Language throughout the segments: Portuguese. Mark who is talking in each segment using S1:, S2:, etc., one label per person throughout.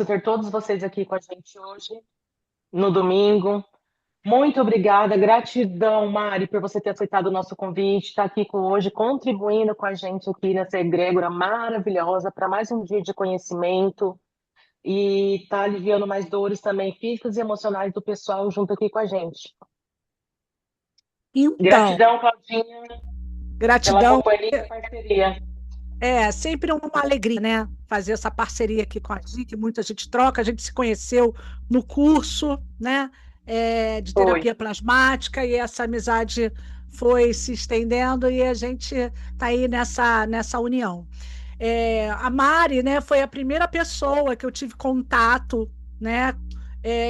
S1: ter todos vocês aqui com a gente hoje, no domingo. Muito obrigada, gratidão, Mari, por você ter aceitado o nosso convite, estar aqui hoje, contribuindo com a gente aqui nessa egrégora maravilhosa para mais um dia de conhecimento e estar aliviando mais dores também físicas e emocionais do pessoal junto aqui com a gente.
S2: Então,
S1: Gratidão, Claudinha, pela
S2: gratidão.
S1: companhia e parceria.
S2: É sempre uma alegria, né? Fazer essa parceria aqui com a gente. Muita gente troca, a gente se conheceu no curso, né? De
S1: Foi.
S2: terapia plasmática, e essa amizade foi se estendendo e a gente está aí nessa união. A Mari, né, foi a primeira pessoa que eu tive contato, né,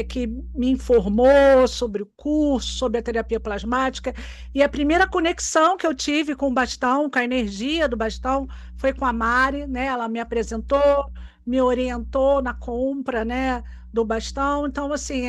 S2: que me informou sobre o curso, sobre a terapia plasmática, e a primeira conexão que eu tive com o bastão, com a energia do bastão, foi com a Mari, né? Ela me apresentou, me orientou na compra, né, do bastão. Então, assim,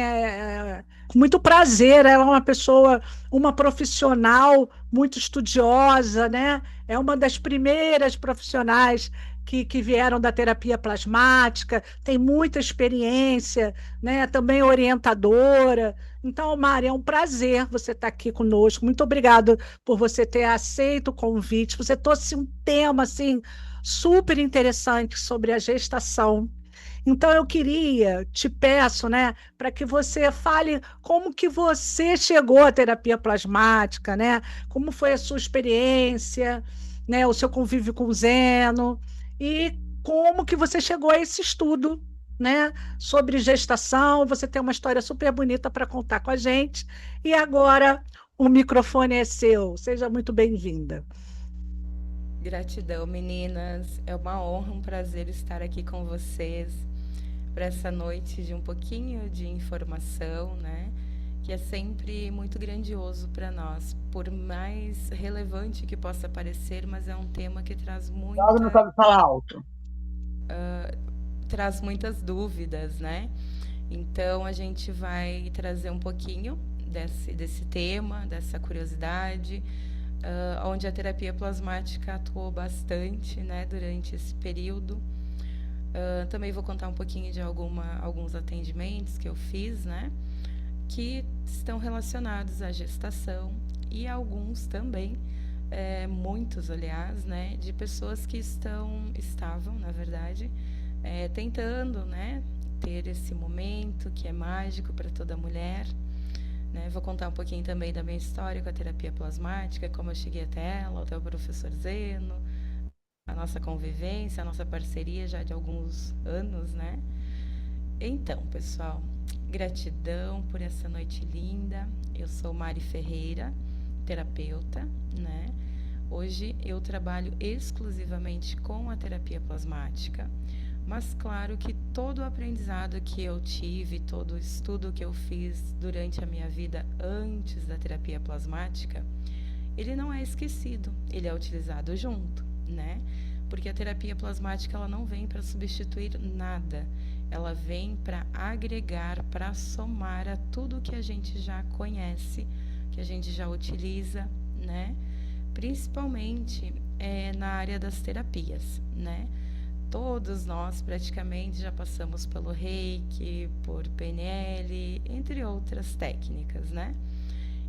S2: com muito prazer. Ela é uma pessoa, uma profissional muito estudiosa, né? É uma das primeiras profissionais que vieram da terapia plasmática, tem muita experiência, né? Também orientadora. Então, Mari, é um prazer você estar aqui conosco. Muito obrigado por você ter aceito o convite. Você trouxe um tema assim super interessante sobre a gestação. Então eu queria, te peço, né, para que você fale como que você chegou à terapia plasmática, né? Como foi a sua experiência, né, o seu convívio com o Zeno e como que você chegou a esse estudo, né, sobre gestação. Você tem uma história super bonita para contar com a gente. E agora o microfone é seu. Seja muito bem-vinda.
S3: Gratidão, meninas. É uma honra, um prazer estar aqui com vocês para essa noite de um pouquinho de informação, né? Que é sempre muito grandioso para nós, por mais relevante que possa parecer, mas é um tema que
S4: Fala no microfone, fala alto.
S3: traz muitas dúvidas, né? Então a gente vai trazer um pouquinho desse tema, dessa curiosidade, onde a terapia plasmática atuou bastante, né, durante esse período. Também vou contar um pouquinho de alguns atendimentos que eu fiz, né, que estão relacionados à gestação e alguns também, muitos, aliás, né, de pessoas que estavam, na verdade, tentando, né, ter esse momento que é mágico para toda mulher. Né? Vou contar um pouquinho também da minha história com a terapia plasmática, como eu cheguei até ela, até o professor Zeno, a nossa convivência, a nossa parceria já de alguns anos, né? Então, pessoal, gratidão por essa noite linda. Eu sou Mari Ferreira, terapeuta, né? Hoje eu trabalho exclusivamente com a terapia plasmática, mas claro que todo o aprendizado que eu tive, todo o estudo que eu fiz durante a minha vida antes da terapia plasmática, ele não é esquecido, ele é utilizado junto, né? Porque a terapia plasmática ela não vem para substituir nada, ela vem para agregar, para somar a tudo que a gente já conhece, que a gente já utiliza, né? Principalmente na área das terapias, né? Todos nós praticamente já passamos pelo Reiki, por PNL, entre outras técnicas, né?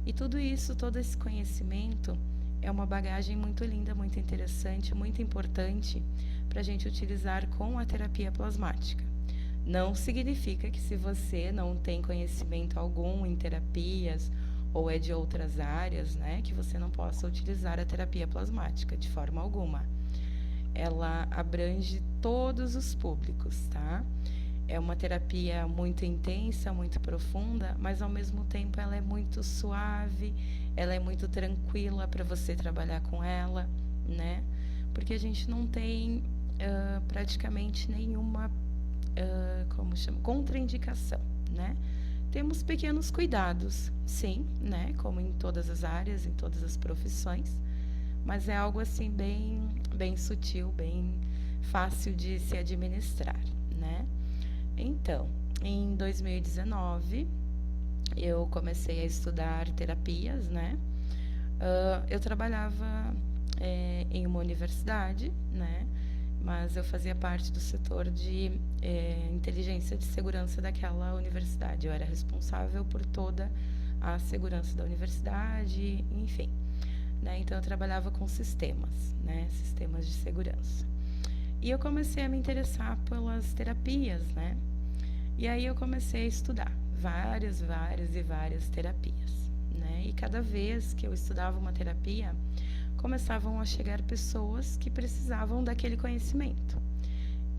S3: E tudo isso, todo esse conhecimento é uma bagagem muito linda, muito interessante, muito importante para a gente utilizar com a terapia plasmática. Não significa que se você não tem conhecimento algum em terapias ou é de outras áreas, né, que você não possa utilizar a terapia plasmática de forma alguma. Ela abrange todos os públicos, tá? É uma terapia muito intensa, muito profunda, mas ao mesmo tempo ela é muito suave, ela é muito tranquila para você trabalhar com ela, né? Porque a gente não tem praticamente nenhuma, contraindicação, né? Temos pequenos cuidados, sim, né? Como em todas as áreas, em todas as profissões, mas é algo assim bem sutil, bem fácil de se administrar, né? Então, em 2019, eu comecei a estudar terapias, né? Eu trabalhava em uma universidade, né? Mas eu fazia parte do setor de inteligência de segurança daquela universidade. Eu era responsável por toda a segurança da universidade, enfim. Né? Então, eu trabalhava com sistemas, né? Sistemas de segurança. E eu comecei a me interessar pelas terapias, né? E aí eu comecei a estudar várias terapias, né? E cada vez que eu estudava uma terapia, começavam a chegar pessoas que precisavam daquele conhecimento.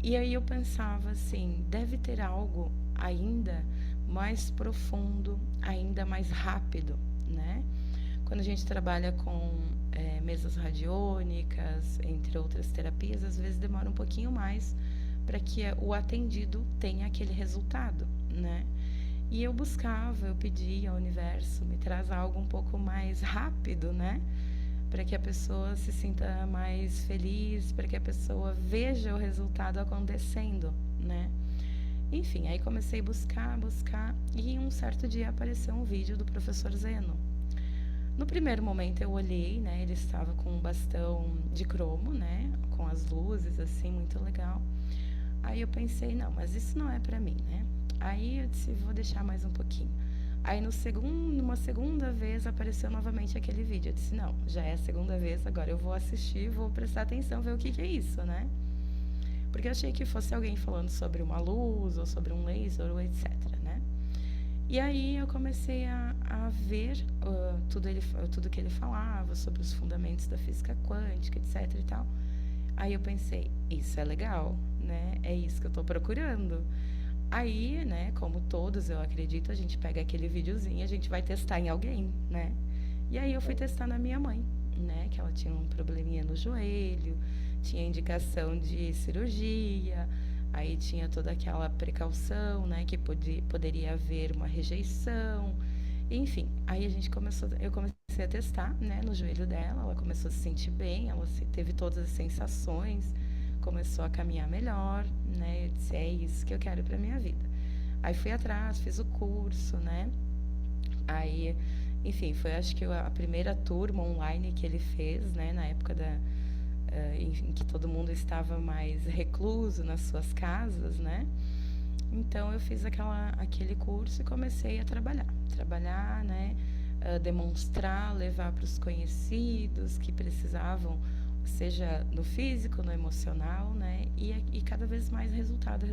S3: E aí eu pensava assim, deve ter algo ainda mais profundo, ainda mais rápido, né? Quando a gente trabalha com mesas radiônicas, entre outras terapias, às vezes demora um pouquinho mais para que o atendido tenha aquele resultado, né? E eu buscava, eu pedia ao universo, me traz algo um pouco mais rápido, né? Para que a pessoa se sinta mais feliz, para que a pessoa veja o resultado acontecendo, né? Enfim, aí comecei a buscar, e um certo dia apareceu um vídeo do professor Zeno. No primeiro momento eu olhei, né? Ele estava com um bastão de cromo, né? Com as luzes, assim, muito legal. Aí eu pensei, não, mas isso não é para mim, né? Aí eu disse, vou deixar mais um pouquinho. Aí numa segunda vez apareceu novamente aquele vídeo. Eu disse, não, já é a segunda vez, agora eu vou assistir, vou prestar atenção, ver o que é isso, né? Porque eu achei que fosse alguém falando sobre uma luz, ou sobre um laser, ou etc, né? E aí eu comecei a ver tudo que ele falava sobre os fundamentos da física quântica, etc e tal. Aí eu pensei, isso é legal, né? É isso que eu tô procurando. Aí, né, como todos, eu acredito, a gente pega aquele videozinho e a gente vai testar em alguém, né? E aí eu fui testar na minha mãe, né? Que ela tinha um probleminha no joelho, tinha indicação de cirurgia, aí tinha toda aquela precaução, né? Que poderia haver uma rejeição, enfim. Aí eu comecei a testar, né, no joelho dela, ela começou a se sentir bem, ela teve todas as sensações, começou a caminhar melhor, né? Eu disse, é isso que eu quero para minha vida. Aí fui atrás, fiz o curso, né? Aí, enfim, foi acho que a primeira turma online que ele fez, né? Na época em que todo mundo estava mais recluso nas suas casas, né? Então eu fiz aquele curso e comecei a trabalhar, né? Demonstrar, levar para os conhecidos que precisavam, seja no físico, no emocional, né? E cada vez mais resultado.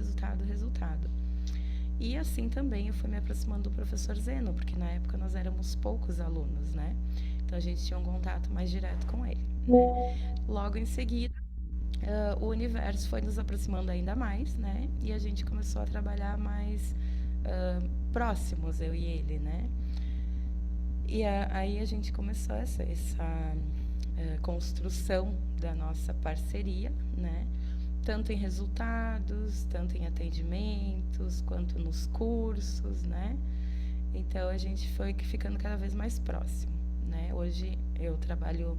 S3: E assim também eu fui me aproximando do professor Zeno, porque na época nós éramos poucos alunos, né? Então a gente tinha um contato mais direto com ele, né? Logo em seguida, o universo foi nos aproximando ainda mais, né? E a gente começou a trabalhar mais próximos, eu e ele, né? E aí a gente começou essa construção da nossa parceria, né? Tanto em resultados, tanto em atendimentos, quanto nos cursos, né? Então a gente foi ficando cada vez mais próximo, né? Hoje eu trabalho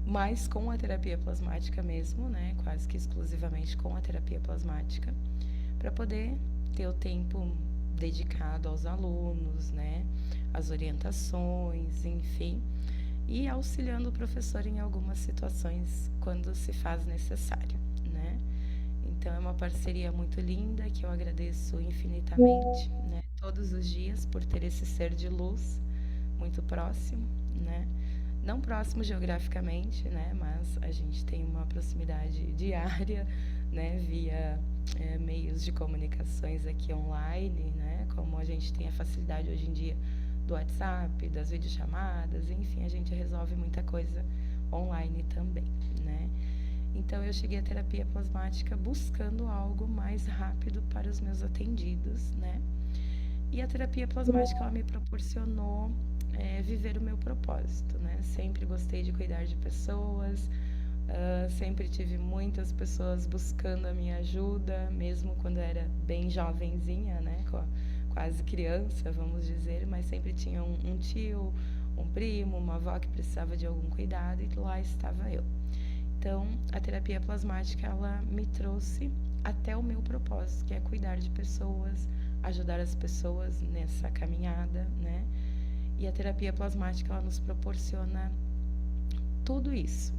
S3: mais com a terapia plasmática mesmo, né? Quase que exclusivamente com a terapia plasmática, para poder ter o tempo dedicado aos alunos, né? As orientações, enfim, e auxiliando o professor em algumas situações quando se faz necessário, né? Então é uma parceria muito linda que eu agradeço infinitamente, né? Todos os dias por ter esse ser de luz muito próximo, né? Não próximo geograficamente, né? Mas a gente tem uma proximidade diária, né? Via meios de comunicações aqui online, né? Como a gente tem a facilidade hoje em dia do WhatsApp, das videochamadas, enfim, a gente resolve muita coisa online também, né? Então eu cheguei à terapia plasmática buscando algo mais rápido para os meus atendidos, né? E a terapia plasmática ela me proporcionou viver o meu propósito, né? Sempre gostei de cuidar de pessoas, sempre tive muitas pessoas buscando a minha ajuda, mesmo quando era bem jovenzinha, né? Quase criança, vamos dizer, mas sempre tinha um tio, um primo, uma avó que precisava de algum cuidado e lá estava eu. Então, a terapia plasmática, ela me trouxe até o meu propósito, que é cuidar de pessoas, ajudar as pessoas nessa caminhada, né? E a terapia plasmática, ela nos proporciona tudo isso.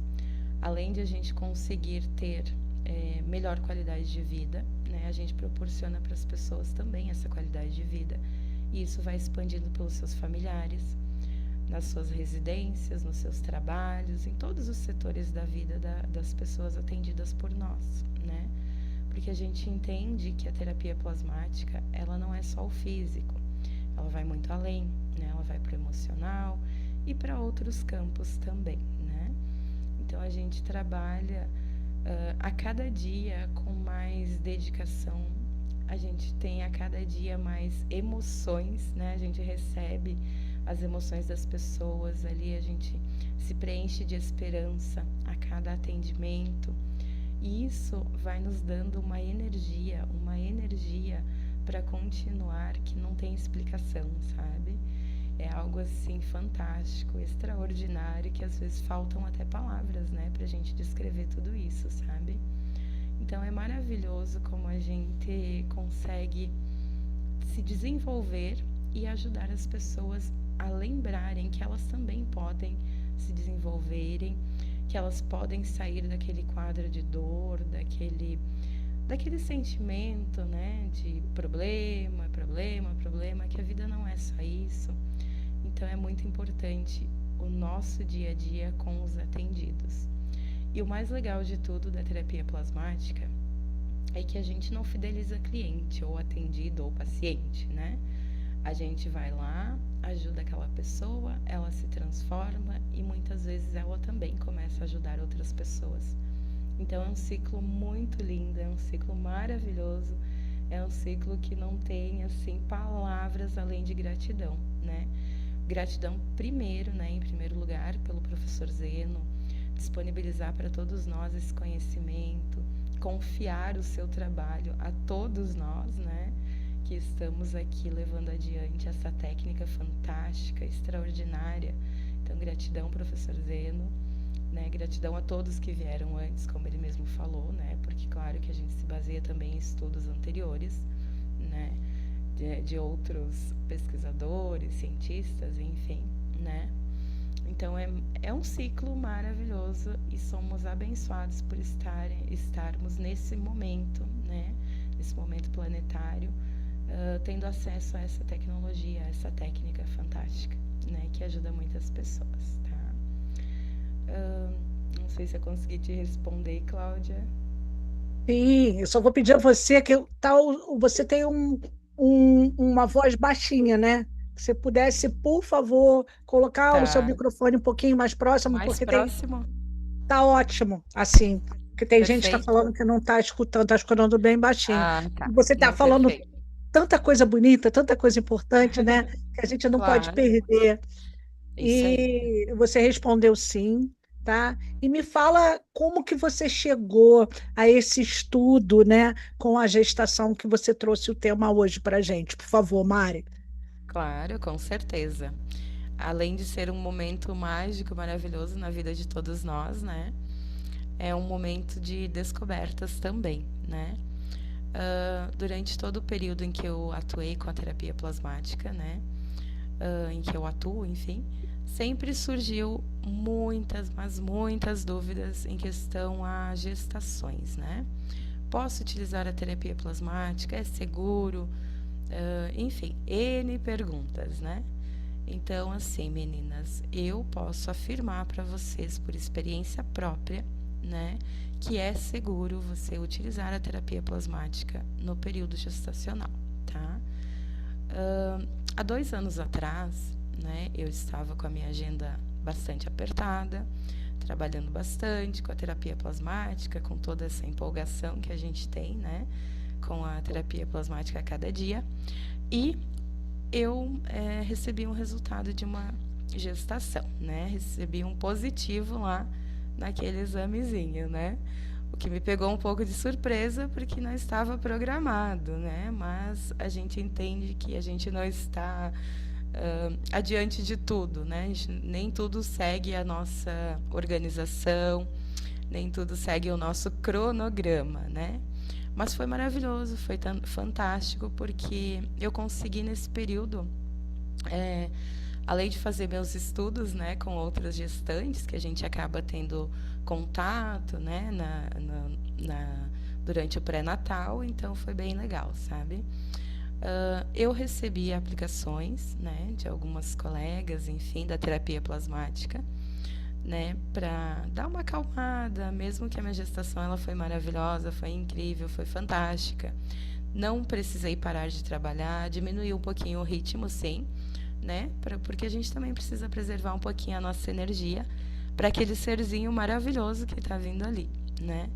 S3: Além de a gente conseguir ter melhor qualidade de vida, né, a gente proporciona para as pessoas também essa qualidade de vida. E isso vai expandindo pelos seus familiares, nas suas residências, nos seus trabalhos, em todos os setores da vida das pessoas atendidas por nós, né? Porque a gente entende que a terapia plasmática, ela não é só o físico, ela vai muito além, né? Ela vai para o emocional e para outros campos também, né? Então a gente trabalha a cada dia com mais dedicação, a gente tem a cada dia mais emoções, né? A gente recebe as emoções das pessoas ali, a gente se preenche de esperança a cada atendimento, e isso vai nos dando uma energia para continuar que não tem explicação, sabe? É algo assim fantástico, extraordinário, que às vezes faltam até palavras, né, pra gente descrever tudo isso, sabe? Então é maravilhoso como a gente consegue se desenvolver e ajudar as pessoas a lembrarem que elas também podem se desenvolverem, que elas podem sair daquele quadro de dor, daquele sentimento, né, de problema, que a vida não é só isso. Então é muito importante o nosso dia a dia com os atendidos. E o mais legal de tudo da terapia plasmática é que a gente não fideliza cliente, ou atendido, ou paciente, né? A gente vai lá, ajuda aquela pessoa, ela se transforma e muitas vezes ela também começa a ajudar outras pessoas. Então é um ciclo muito lindo, é um ciclo maravilhoso, é um ciclo que não tem, assim, palavras além de gratidão, né? Gratidão primeiro, né, em primeiro lugar, pelo professor Zeno, disponibilizar para todos nós esse conhecimento, confiar o seu trabalho a todos nós, né, que estamos aqui levando adiante essa técnica fantástica, extraordinária. Então, gratidão, professor Zeno, né, gratidão a todos que vieram antes, como ele mesmo falou, né, porque claro que a gente se baseia também em estudos anteriores, né, de outros pesquisadores, cientistas, enfim, né. Então, é um ciclo maravilhoso e somos abençoados por estarmos nesse momento, né, nesse momento planetário, tendo acesso a essa tecnologia, a essa técnica fantástica, né, que ajuda muitas pessoas, tá? Não sei se eu consegui te responder, Cláudia.
S2: Sim, eu só vou pedir a você que você tem uma voz baixinha, né? Se você pudesse, por favor, colocar o seu
S3: Tá.
S2: microfone um pouquinho mais próximo,
S3: Mais
S2: porque
S3: próximo?
S2: tá ótimo, assim. Porque tem gente que está
S3: Perfeito.
S2: falando que não está escutando bem baixinho.
S3: Ah, tá.
S2: E você está
S3: Não,
S2: falando
S3: perfeito.
S2: tanta coisa bonita, tanta coisa importante, né? Que a gente não pode
S3: Claro.
S2: perder.
S3: Isso aí.
S2: E você respondeu sim, tá? E me fala como que você chegou a esse estudo, né, com a gestação que você trouxe o tema hoje para a gente, por favor, Mari.
S3: Claro, com certeza. Além de ser um momento mágico, maravilhoso na vida de todos nós, né? É um momento de descobertas também, né? Durante todo o período em que eu atuei com a terapia plasmática, né? Em que eu atuo, enfim, sempre surgiu muitas, mas muitas dúvidas em questão a gestações, né? Posso utilizar a terapia plasmática? É seguro? Enfim, N perguntas, né? Então, assim, meninas, eu posso afirmar para vocês, por experiência própria, né, que é seguro você utilizar a terapia plasmática no período gestacional, tá? Há 2 anos atrás, né, eu estava com a minha agenda bastante apertada, trabalhando bastante com a terapia plasmática, com toda essa empolgação que a gente tem, né, com a terapia plasmática a cada dia, e eu recebi um resultado de uma gestação, né, recebi um positivo lá naquele examezinho, né, o que me pegou um pouco de surpresa, porque não estava programado, né, mas a gente entende que a gente não está adiante de tudo, né, nem tudo segue a nossa organização, nem tudo segue o nosso cronograma, né. Mas foi maravilhoso, foi fantástico, porque eu consegui nesse período, além de fazer meus estudos, né, com outras gestantes, que a gente acaba tendo contato, né, durante o pré-natal, então foi bem legal, sabe? Eu recebi aplicações, né, de algumas colegas, enfim, da terapia plasmática, né, para dar uma acalmada, mesmo que a minha gestação ela foi maravilhosa, foi incrível, foi fantástica. Não precisei parar de trabalhar, diminuir um pouquinho o ritmo, sim, né, porque a gente também precisa preservar um pouquinho a nossa energia para aquele serzinho maravilhoso que está vindo ali, né?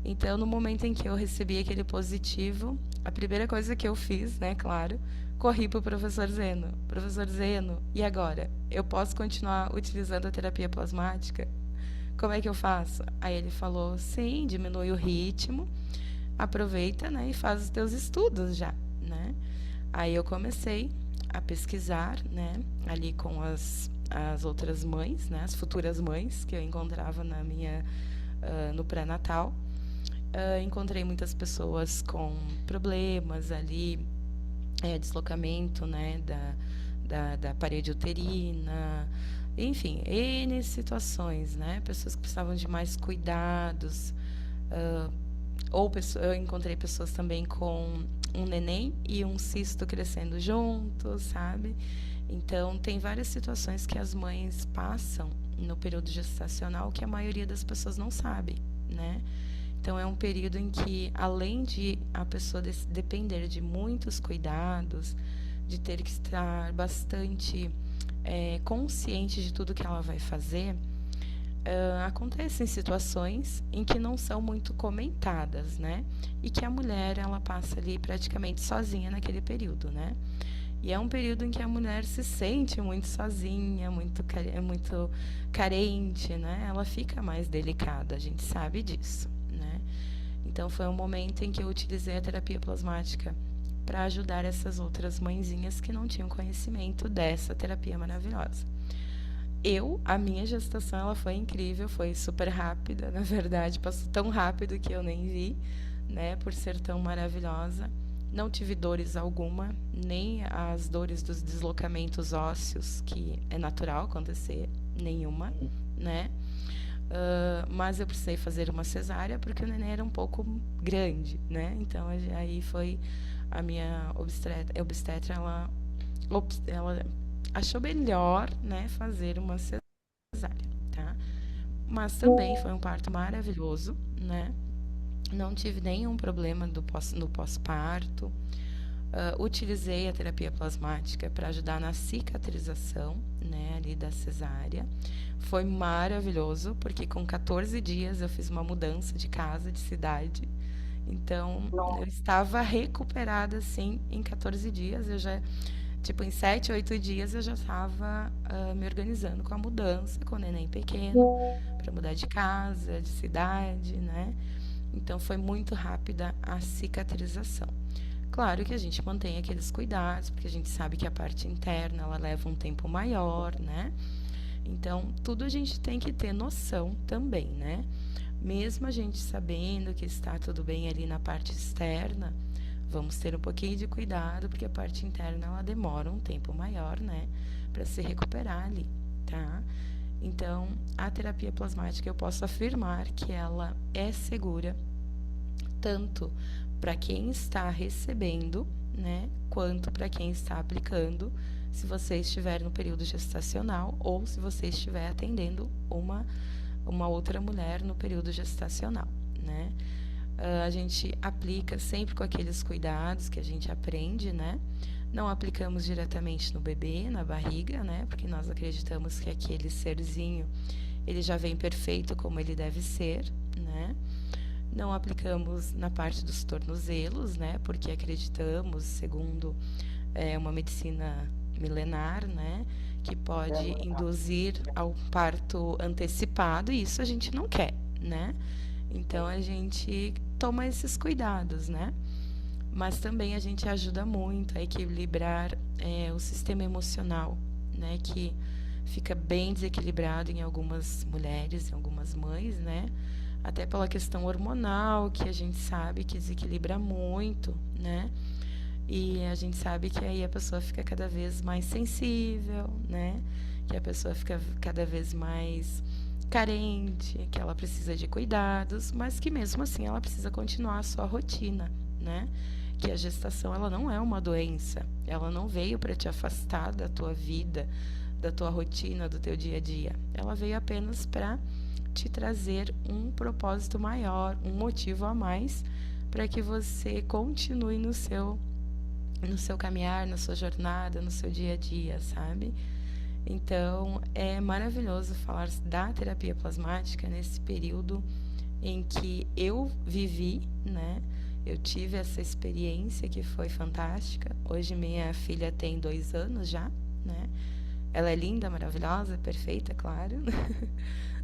S3: Então, no momento em que eu recebi aquele positivo, a primeira coisa que eu fiz, né, claro, corri para o professor Zeno. Professor Zeno, e agora? Eu posso continuar utilizando a terapia plasmática? Como é que eu faço? Aí ele falou, sim, diminui o ritmo, aproveita, né, e faz os teus estudos já, né? Aí eu comecei a pesquisar, né, ali com as outras mães, né, as futuras mães que eu encontrava no pré-natal. Encontrei muitas pessoas com problemas ali, deslocamento, né, da parede uterina, enfim, N situações, né, pessoas que precisavam de mais cuidados, eu encontrei pessoas também com um neném e um cisto crescendo juntos, sabe? Então, tem várias situações que as mães passam no período gestacional que a maioria das pessoas não sabe, né? Então, é um período em que, além de a pessoa depender de muitos cuidados, de ter que estar bastante consciente de tudo que ela vai fazer, acontecem situações em que não são muito comentadas, né? E que a mulher, ela passa ali praticamente sozinha naquele período, né? E é um período em que a mulher se sente muito sozinha, muito carente, né? Ela fica mais delicada, a gente sabe disso, né? Então, foi um momento em que eu utilizei a terapia plasmática para ajudar essas outras mãezinhas que não tinham conhecimento dessa terapia maravilhosa. A minha gestação, ela foi incrível, foi super rápida, na verdade, passou tão rápido que eu nem vi, né, por ser tão maravilhosa. Não tive dores alguma, nem as dores dos deslocamentos ósseos, que é natural acontecer, nenhuma, né? Mas eu precisei fazer uma cesárea porque o neném era um pouco grande, né? Então, aí foi a minha obstetra, ela achou melhor, né, fazer uma cesárea, tá? Mas também foi um parto maravilhoso, né? Não tive nenhum problema no pós-parto. Utilizei a terapia plasmática para ajudar na cicatrização, né, ali da cesárea. Foi maravilhoso, porque com 14 dias eu fiz uma mudança de casa, de cidade. Então, eu estava recuperada, assim, em 14 dias. Eu já, em 7, 8 dias, eu já estava me organizando com a mudança, com o neném pequeno, para mudar de casa, de cidade, né? Então, foi muito rápida a cicatrização. Claro que a gente mantém aqueles cuidados, porque a gente sabe que a parte interna, ela leva um tempo maior, né? Então, tudo a gente tem que ter noção também, né? Mesmo a gente sabendo que está tudo bem ali na parte externa, vamos ter um pouquinho de cuidado, porque a parte interna, ela demora um tempo maior, né? Para se recuperar ali, tá? Então, a terapia plasmática, eu posso afirmar que ela é segura, tanto para quem está recebendo, né, quanto para quem está aplicando, se você estiver no período gestacional ou se você estiver atendendo uma outra mulher no período gestacional, né? A gente aplica sempre com aqueles cuidados que a gente aprende, né? Não aplicamos diretamente no bebê, na barriga, né? Porque nós acreditamos que aquele serzinho, ele já vem perfeito como ele deve ser, né? Não aplicamos na parte dos tornozelos, né? Porque acreditamos, segundo uma medicina milenar, né? Que pode induzir ao parto antecipado, e isso a gente não quer, né? Então, a gente toma esses cuidados, né? Mas também a gente ajuda muito a equilibrar o sistema emocional, né? Que fica bem desequilibrado em algumas mulheres, em algumas mães, né? Até pela questão hormonal, que a gente sabe que desequilibra muito, né? E a gente sabe que aí a pessoa fica cada vez mais sensível, né? Que a pessoa fica cada vez mais carente, que ela precisa de cuidados, mas que mesmo assim ela precisa continuar a sua rotina, né? Que a gestação ela não é uma doença, ela não veio para te afastar da tua vida, da tua rotina, do teu dia a dia. Ela veio apenas para te trazer um propósito maior, um motivo a mais para que você continue no seu caminhar, na sua jornada, no seu dia a dia, sabe? Então, é maravilhoso falar da terapia plasmática nesse período em que eu vivi, né? Eu tive essa experiência que foi fantástica. Hoje minha filha tem 2 anos já, né? Ela é linda, maravilhosa, perfeita, claro,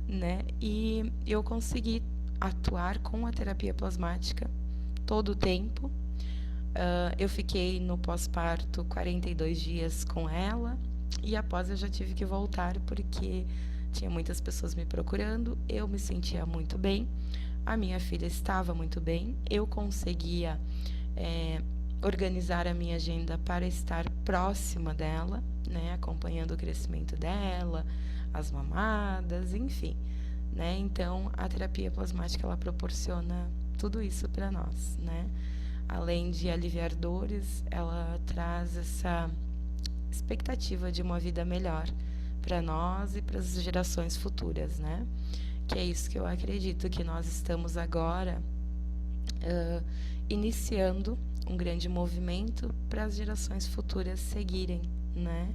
S3: né? E eu consegui atuar com a terapia plasmática todo o tempo. Eu fiquei no pós-parto 42 dias com ela e após eu já tive que voltar porque tinha muitas pessoas me procurando, eu me sentia muito bem, a minha filha estava muito bem, eu conseguia organizar a minha agenda para estar próxima dela, né, acompanhando o crescimento dela, as mamadas, enfim, né? Então a terapia plasmática ela proporciona tudo isso para nós, né? Além de aliviar dores, ela traz essa expectativa de uma vida melhor para nós e para as gerações futuras, né? Que é isso que eu acredito, que nós estamos agora iniciando um grande movimento para as gerações futuras seguirem, né?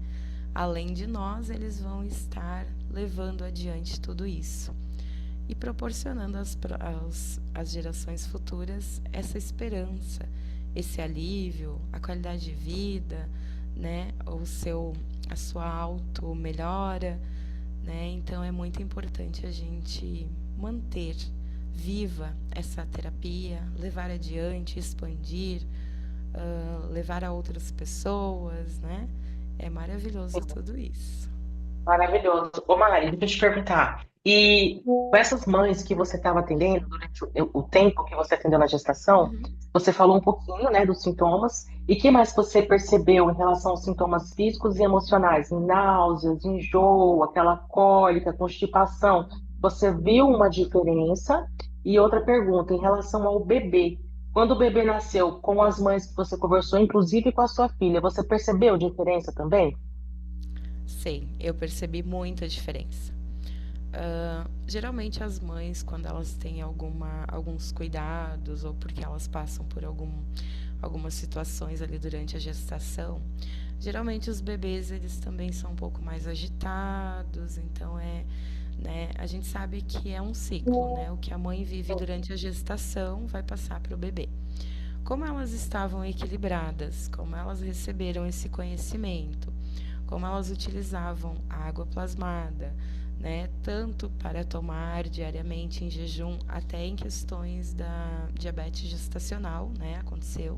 S3: Além de nós, eles vão estar levando adiante tudo isso e proporcionando às gerações futuras essa esperança, esse alívio, a qualidade de vida, né? A sua auto-melhora, né? Então é muito importante a gente manter viva essa terapia, levar adiante, expandir, levar a outras pessoas, né? É maravilhoso tudo isso.
S1: Maravilhoso. Ô, Mari, deixa eu te perguntar. E com essas mães que você estava atendendo durante o tempo que você atendeu na gestação, você falou um pouquinho, né, dos sintomas. E que mais você percebeu em relação aos sintomas físicos e emocionais? Náuseas, enjoo, aquela cólica, constipação. Você viu uma diferença? E outra pergunta, em relação ao bebê. Quando o bebê nasceu, com as mães que você conversou, inclusive com a sua filha, você percebeu diferença também?
S3: Sim, eu percebi muita diferença. Geralmente as mães, quando elas têm alguns cuidados ou porque elas passam por algumas situações ali durante a gestação, geralmente os bebês eles também são um pouco mais agitados, então né, a gente sabe que é um ciclo, né? O que a mãe vive durante a gestação vai passar para o bebê. Como elas estavam equilibradas, como elas receberam esse conhecimento, como elas utilizavam a água plasmada, né, tanto para tomar diariamente em jejum, até em questões da diabetes gestacional, né, aconteceu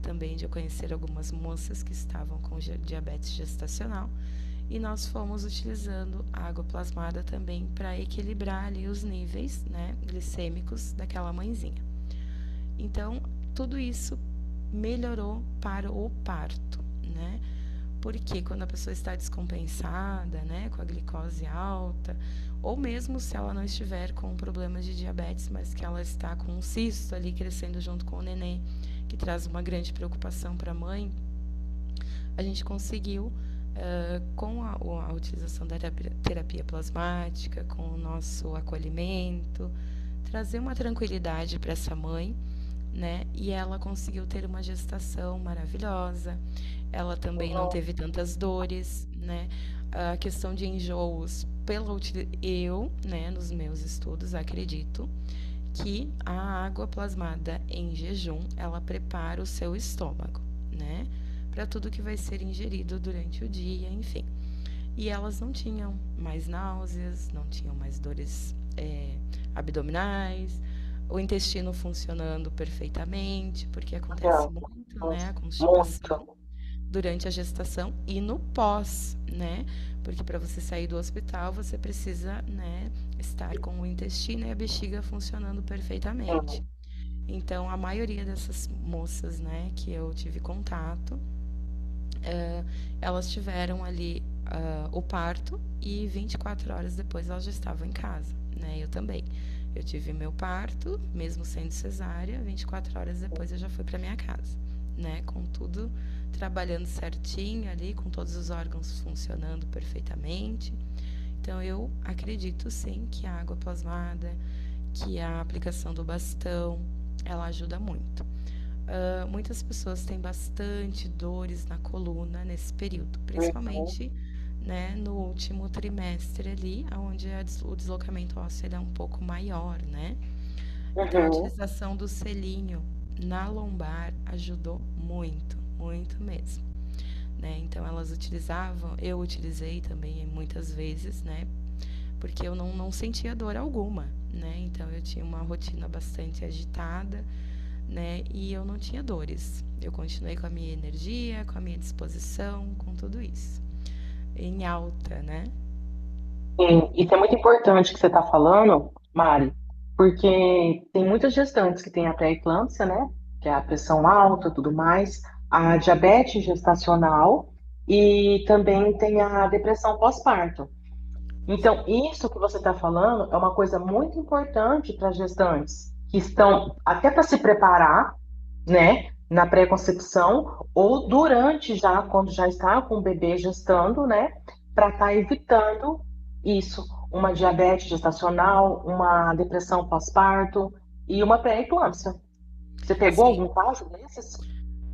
S3: também de eu conhecer algumas moças que estavam com diabetes gestacional, e nós fomos utilizando a água plasmada também para equilibrar ali os níveis, né, glicêmicos daquela mãezinha. Então, tudo isso melhorou para o parto, né? Porque quando a pessoa está descompensada, né, com a glicose alta, ou mesmo se ela não estiver com problemas de diabetes, mas que ela está com um cisto ali crescendo junto com o neném, que traz uma grande preocupação para a mãe, a gente conseguiu, com a utilização da terapia plasmática, com o nosso acolhimento, trazer uma tranquilidade para essa mãe, né? E ela conseguiu ter uma gestação maravilhosa. Ela também não teve tantas dores, né? A questão de enjoos, né, nos meus estudos, acredito que a água plasmada em jejum, ela prepara o seu estômago, né? Para tudo que vai ser ingerido durante o dia, enfim. E elas não tinham mais náuseas, não tinham mais dores abdominais, o intestino funcionando perfeitamente, porque acontece muito, né, a constipação durante a gestação e no pós, né, porque para você sair do hospital você precisa, né, estar com o intestino e a bexiga funcionando perfeitamente. Então, a maioria dessas moças, né, que eu tive contato, Elas tiveram ali o parto e 24 horas depois elas já estavam em casa, né? Eu também. Eu tive meu parto, mesmo sendo cesárea, 24 horas depois eu já fui para minha casa, né? Com tudo trabalhando certinho ali, com todos os órgãos funcionando perfeitamente. Então eu acredito sim que a água plasmada, que a aplicação do bastão, ela ajuda muito. Muitas pessoas têm bastante dores na coluna nesse período, principalmente, né, no último trimestre ali, onde o deslocamento ósseo ele é um pouco maior, né? Então, a utilização do selinho na lombar ajudou muito, muito mesmo, né? Então, elas utilizavam, eu utilizei também muitas vezes, né? Porque eu não sentia dor alguma, né? Então, eu tinha uma rotina bastante agitada, né? E eu não tinha dores. Eu continuei com a minha energia, com a minha disposição, com tudo isso. Em alta, né?
S1: Sim, isso é muito importante que você está falando, Mari, porque tem muitas gestantes que têm a pré-eclâmpsia, né? Que é a pressão alta, tudo mais, a diabetes gestacional e também tem a depressão pós-parto. Então, isso que você está falando é uma coisa muito importante para as gestantes que estão até para se preparar, né, na pré-concepção ou durante já, quando já está com o bebê gestando, né, para estar evitando isso, uma diabetes gestacional, uma depressão pós-parto e uma pré-eclâmpsia. Você pegou
S3: Sim,
S1: algum caso desses?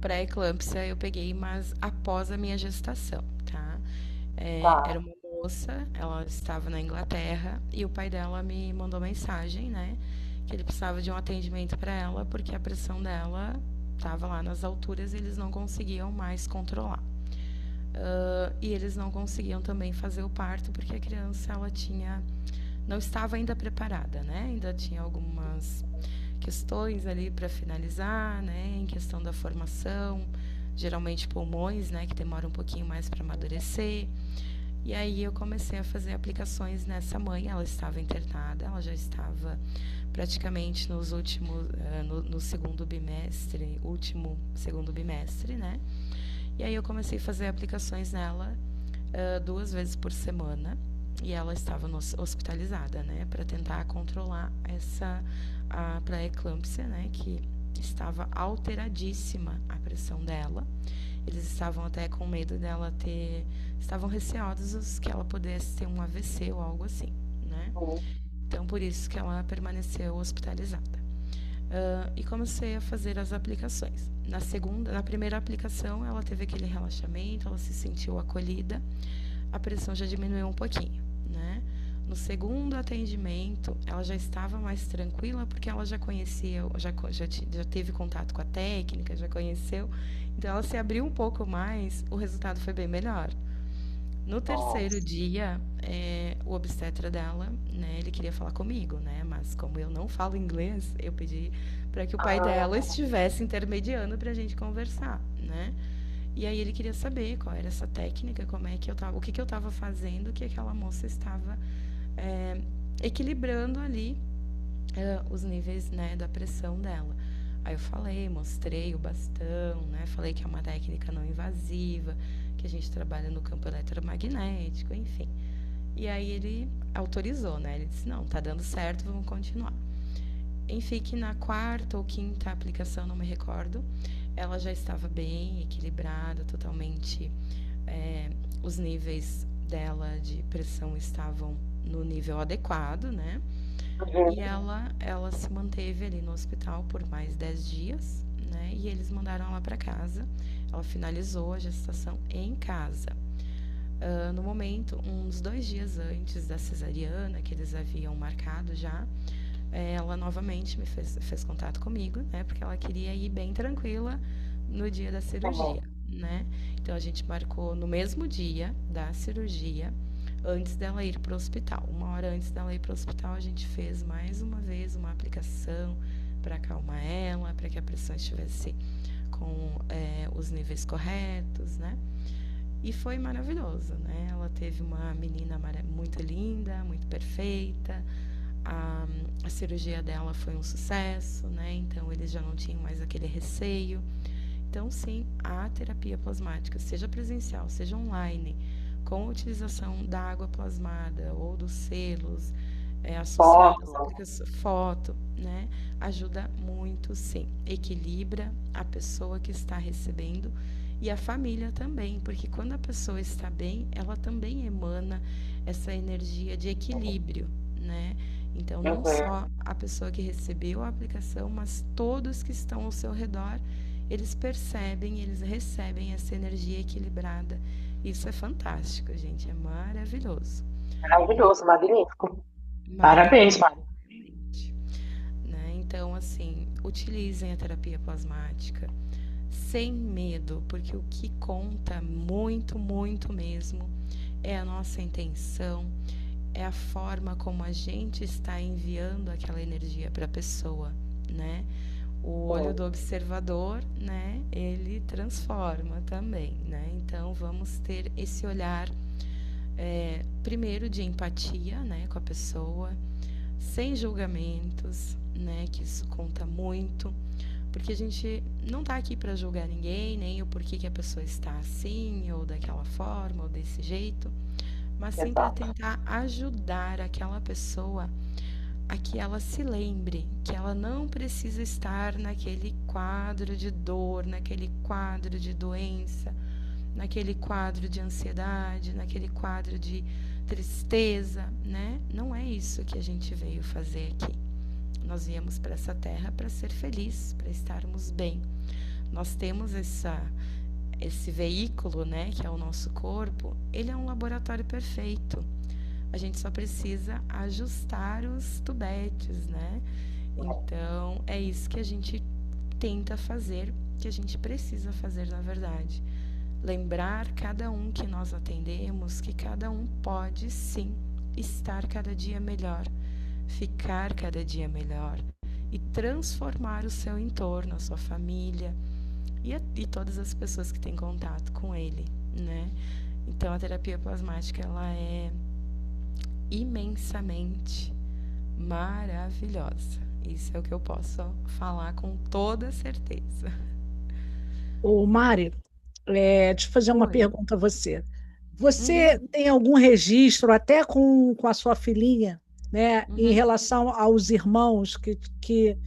S3: pré-eclâmpsia eu peguei, mas após a minha gestação, tá? Era
S1: Tá.
S3: uma moça, ela estava na Inglaterra e o pai dela me mandou mensagem, né? Que ele precisava de um atendimento para ela porque a pressão dela estava lá nas alturas e eles não conseguiam mais controlar. E eles não conseguiam também fazer o parto porque a criança ela tinha não estava ainda preparada, né? Ainda tinha algumas questões ali para finalizar, né? Em questão da formação, geralmente pulmões, né? Que demora um pouquinho mais para amadurecer. E aí eu comecei a fazer aplicações nessa mãe. Ela estava internada, ela já estava praticamente nos últimos, no segundo bimestre, último segundo bimestre, né? E aí eu comecei a fazer aplicações nela 2 vezes por semana e ela estava hospitalizada, né, para tentar controlar a pré-eclâmpsia, né, que estava alteradíssima a pressão dela. Eles estavam até com medo dela estavam receosos que ela pudesse ter um AVC ou algo assim, né? Então por isso que ela permaneceu hospitalizada. E comecei a fazer as aplicações. Na primeira aplicação, ela teve aquele relaxamento, ela se sentiu acolhida, a pressão já diminuiu um pouquinho, né? No segundo atendimento, ela já estava mais tranquila, porque ela já conhecia, já teve contato com a técnica, já conheceu, então ela se abriu um pouco mais, o resultado foi bem melhor. No terceiro
S1: Nossa.
S3: dia, o obstetra dela, né, ele queria falar comigo, né, mas como eu não falo inglês, eu pedi para que o pai dela
S1: Ah,
S3: estivesse intermediando para a gente conversar, né? E aí ele queria saber qual era essa técnica, como é que eu tava, o que que eu estava fazendo, que aquela moça estava equilibrando ali os níveis, né, da pressão dela. Aí eu falei, mostrei o bastão, né? Falei que é uma técnica não invasiva, que a gente trabalha no campo eletromagnético, enfim. E aí ele autorizou, né? Ele disse, não, tá dando certo, vamos continuar. Enfim, que na quarta ou quinta aplicação, não me recordo, ela já estava bem equilibrada, totalmente. Os níveis dela de pressão estavam no nível adequado, né? E ela se manteve ali no hospital por mais 10 dias, né? E eles mandaram ela para casa. Ela finalizou a gestação em casa. No momento, uns 2 dias antes da cesariana, que eles haviam marcado já, ela novamente fez contato comigo, né? Porque ela queria ir bem tranquila no dia da cirurgia, né? Então a gente marcou no mesmo dia da cirurgia, antes dela ir para o hospital. 1 hora antes dela ir para o hospital, a gente fez mais uma vez uma aplicação para acalmar ela, para que a pressão estivesse com os níveis corretos, né? E foi maravilhoso, né? Ela teve uma menina muito linda, muito perfeita. A cirurgia dela foi um sucesso, né? Então eles já não tinham mais aquele receio. Então, sim, a terapia plasmática, seja presencial, seja online, com a utilização da água plasmada ou dos selos associados às
S1: Foto.
S3: aplicações, foto, né? Ajuda muito, sim. Equilibra a pessoa que está recebendo e a família também, porque quando a pessoa está bem, ela também emana essa energia de equilíbrio, né? Então, não
S1: Uhum.
S3: só a pessoa que recebeu a aplicação, mas todos que estão ao seu redor, eles percebem, eles recebem essa energia equilibrada. Isso é fantástico, gente, é maravilhoso.
S1: Maravilhoso, magnífico. Parabéns,
S3: Maravilhoso,
S1: Mari.
S3: realmente, né? Então, assim, utilizem a terapia plasmática sem medo, porque o que conta muito, muito mesmo é a nossa intenção, é a forma como a gente está enviando aquela energia para a pessoa, né? O olho do observador, né? Ele transforma também, né? Então vamos ter esse olhar, primeiro de empatia, né, com a pessoa, sem julgamentos, né? Que isso conta muito, porque a gente não está aqui para julgar ninguém, nem o porquê que a pessoa está assim, ou daquela forma, ou desse jeito, mas sim para
S1: Exato.
S3: tentar ajudar aquela pessoa a que ela se lembre que ela não precisa estar naquele quadro de dor, naquele quadro de doença, naquele quadro de ansiedade, naquele quadro de tristeza, né? Não é isso que a gente veio fazer aqui. Nós viemos para essa terra para ser feliz, para estarmos bem. Nós temos esse veículo, né, que é o nosso corpo, ele é um laboratório perfeito. A gente só precisa ajustar os tubetes, né? Então, é isso que a gente tenta fazer, que a gente precisa fazer, na verdade. Lembrar cada um que nós atendemos que cada um pode sim estar cada dia melhor, ficar cada dia melhor e transformar o seu entorno, a sua família e todas as pessoas que têm contato com ele, né? Então, a terapia plasmática, ela é imensamente maravilhosa. Isso é o que eu posso falar com toda certeza.
S2: Ô, Mari, deixa eu fazer uma
S3: Oi.
S2: pergunta a você.
S3: Uhum,
S2: Você tem algum registro, até com a sua filhinha, né, em
S3: uhum,
S2: relação aos irmãos que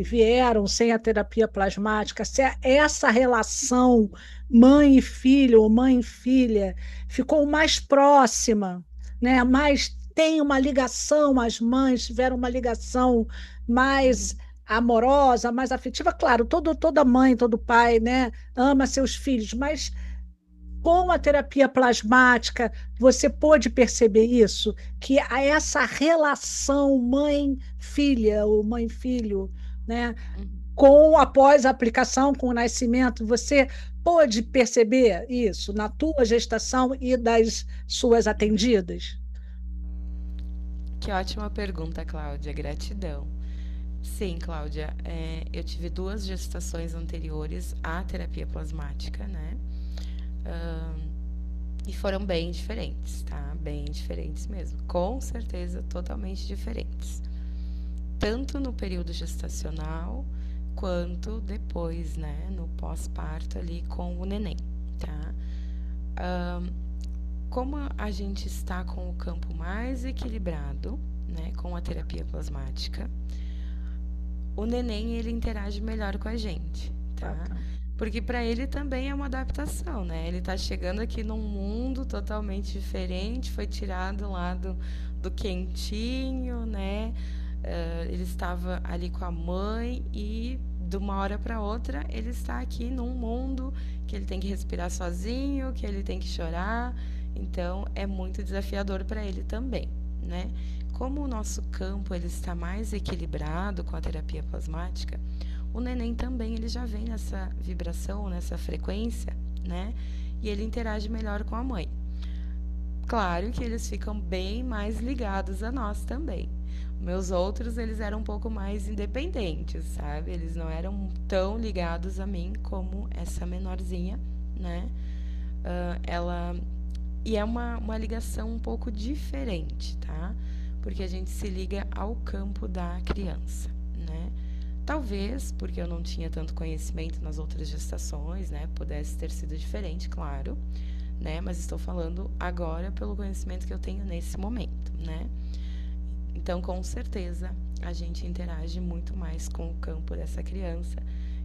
S2: vieram sem a terapia plasmática? Se essa relação mãe e filho, ou mãe e filha, ficou mais próxima, né? Mais tem uma ligação, as mães tiveram uma ligação mais amorosa, mais afetiva. Claro, toda mãe, todo pai, né, ama seus filhos, mas com a terapia plasmática, você pôde perceber isso? Que essa relação mãe-filha ou mãe-filho, né?
S3: uhum.
S2: Após a aplicação, com o nascimento, você pôde perceber isso na tua gestação e das suas atendidas?
S3: Que ótima pergunta, Cláudia. Gratidão. Sim, Cláudia, eu tive 2 gestações anteriores à terapia plasmática, né? E foram bem diferentes, tá? Bem diferentes mesmo. Com certeza, totalmente diferentes. Tanto no período gestacional, quanto depois, né? No pós-parto ali com o neném, tá? Como a gente está com o campo mais equilibrado, né? Com a terapia plasmática, o neném ele interage melhor com a gente, tá? Porque para ele também é uma adaptação, né? Ele tá chegando aqui num mundo totalmente diferente, foi tirado lá do quentinho, né? Ele estava ali com a mãe e de uma hora para outra ele está aqui num mundo que ele tem que respirar sozinho, que ele tem que chorar. Então é muito desafiador para ele também, né? Como o nosso campo ele está mais equilibrado com a terapia plasmática, o neném também ele já vem nessa vibração, nessa frequência, né? E ele interage melhor com a mãe. Claro que eles ficam bem mais ligados a nós também. Meus outros, eles eram um pouco mais independentes, sabe? Eles não eram tão ligados a mim como essa menorzinha, né? Ela... E é uma ligação um pouco diferente, tá? Porque a gente se liga ao campo da criança, né? Talvez porque eu não tinha tanto conhecimento nas outras gestações, né? Pudesse ter sido diferente, claro, né? Mas estou falando agora pelo conhecimento que eu tenho nesse momento, né? Então, com certeza, a gente interage muito mais com o campo dessa criança,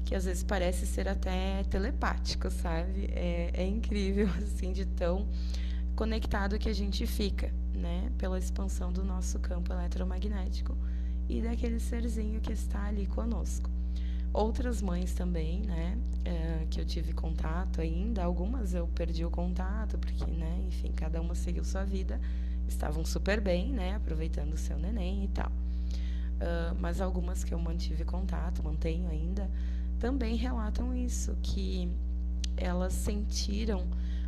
S3: que às vezes parece ser até telepático, sabe? É incrível, assim, de tão conectado que a gente fica, né? Pela expansão do nosso campo eletromagnético e daquele serzinho que está ali conosco. Outras mães também, né, que eu tive contato ainda, algumas eu perdi o contato, porque, né, enfim, cada uma seguiu sua vida, estavam super bem, né, aproveitando o seu neném e tal. Mas algumas que eu mantive contato, mantenho ainda, também relatam isso, que elas sentiram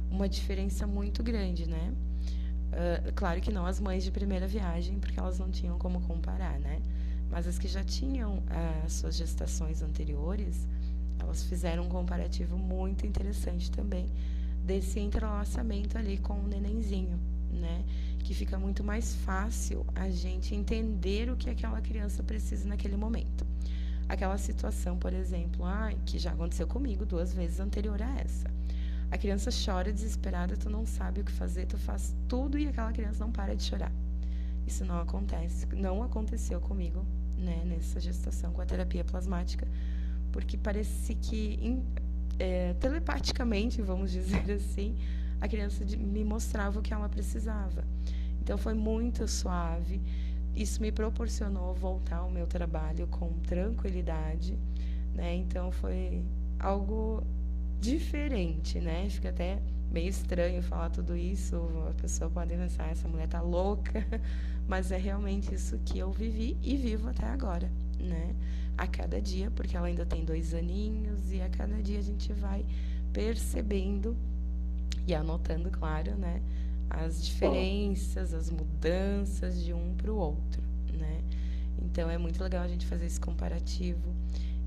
S3: uma diferença muito grande, né? Claro que não as mães de primeira viagem, porque elas não tinham como comparar, né? Mas as que já tinham as suas gestações anteriores, elas fizeram um comparativo muito interessante também desse entrelaçamento ali com o nenenzinho, né? Que fica muito mais fácil a gente entender o que aquela criança precisa naquele momento. Aquela situação, por exemplo, que já aconteceu comigo 2 vezes anterior a essa. A criança chora desesperada, tu não sabe o que fazer, tu faz tudo e aquela criança não para de chorar. Isso não acontece, não aconteceu comigo, né, nessa gestação com a terapia plasmática, porque parece que telepaticamente, vamos dizer assim, a criança me mostrava o que ela precisava. Então foi muito suave. Isso me proporcionou voltar ao meu trabalho com tranquilidade, né? Então foi algo diferente, né? Fica até meio estranho falar tudo isso. A pessoa pode pensar, essa mulher tá louca, mas é realmente isso que eu vivi e vivo até agora, né? A cada dia, porque ela ainda tem 2 aninhos, e a cada dia a gente vai percebendo e anotando, claro, né? As diferenças, as mudanças de um para o outro, né? Então é muito legal a gente fazer esse comparativo.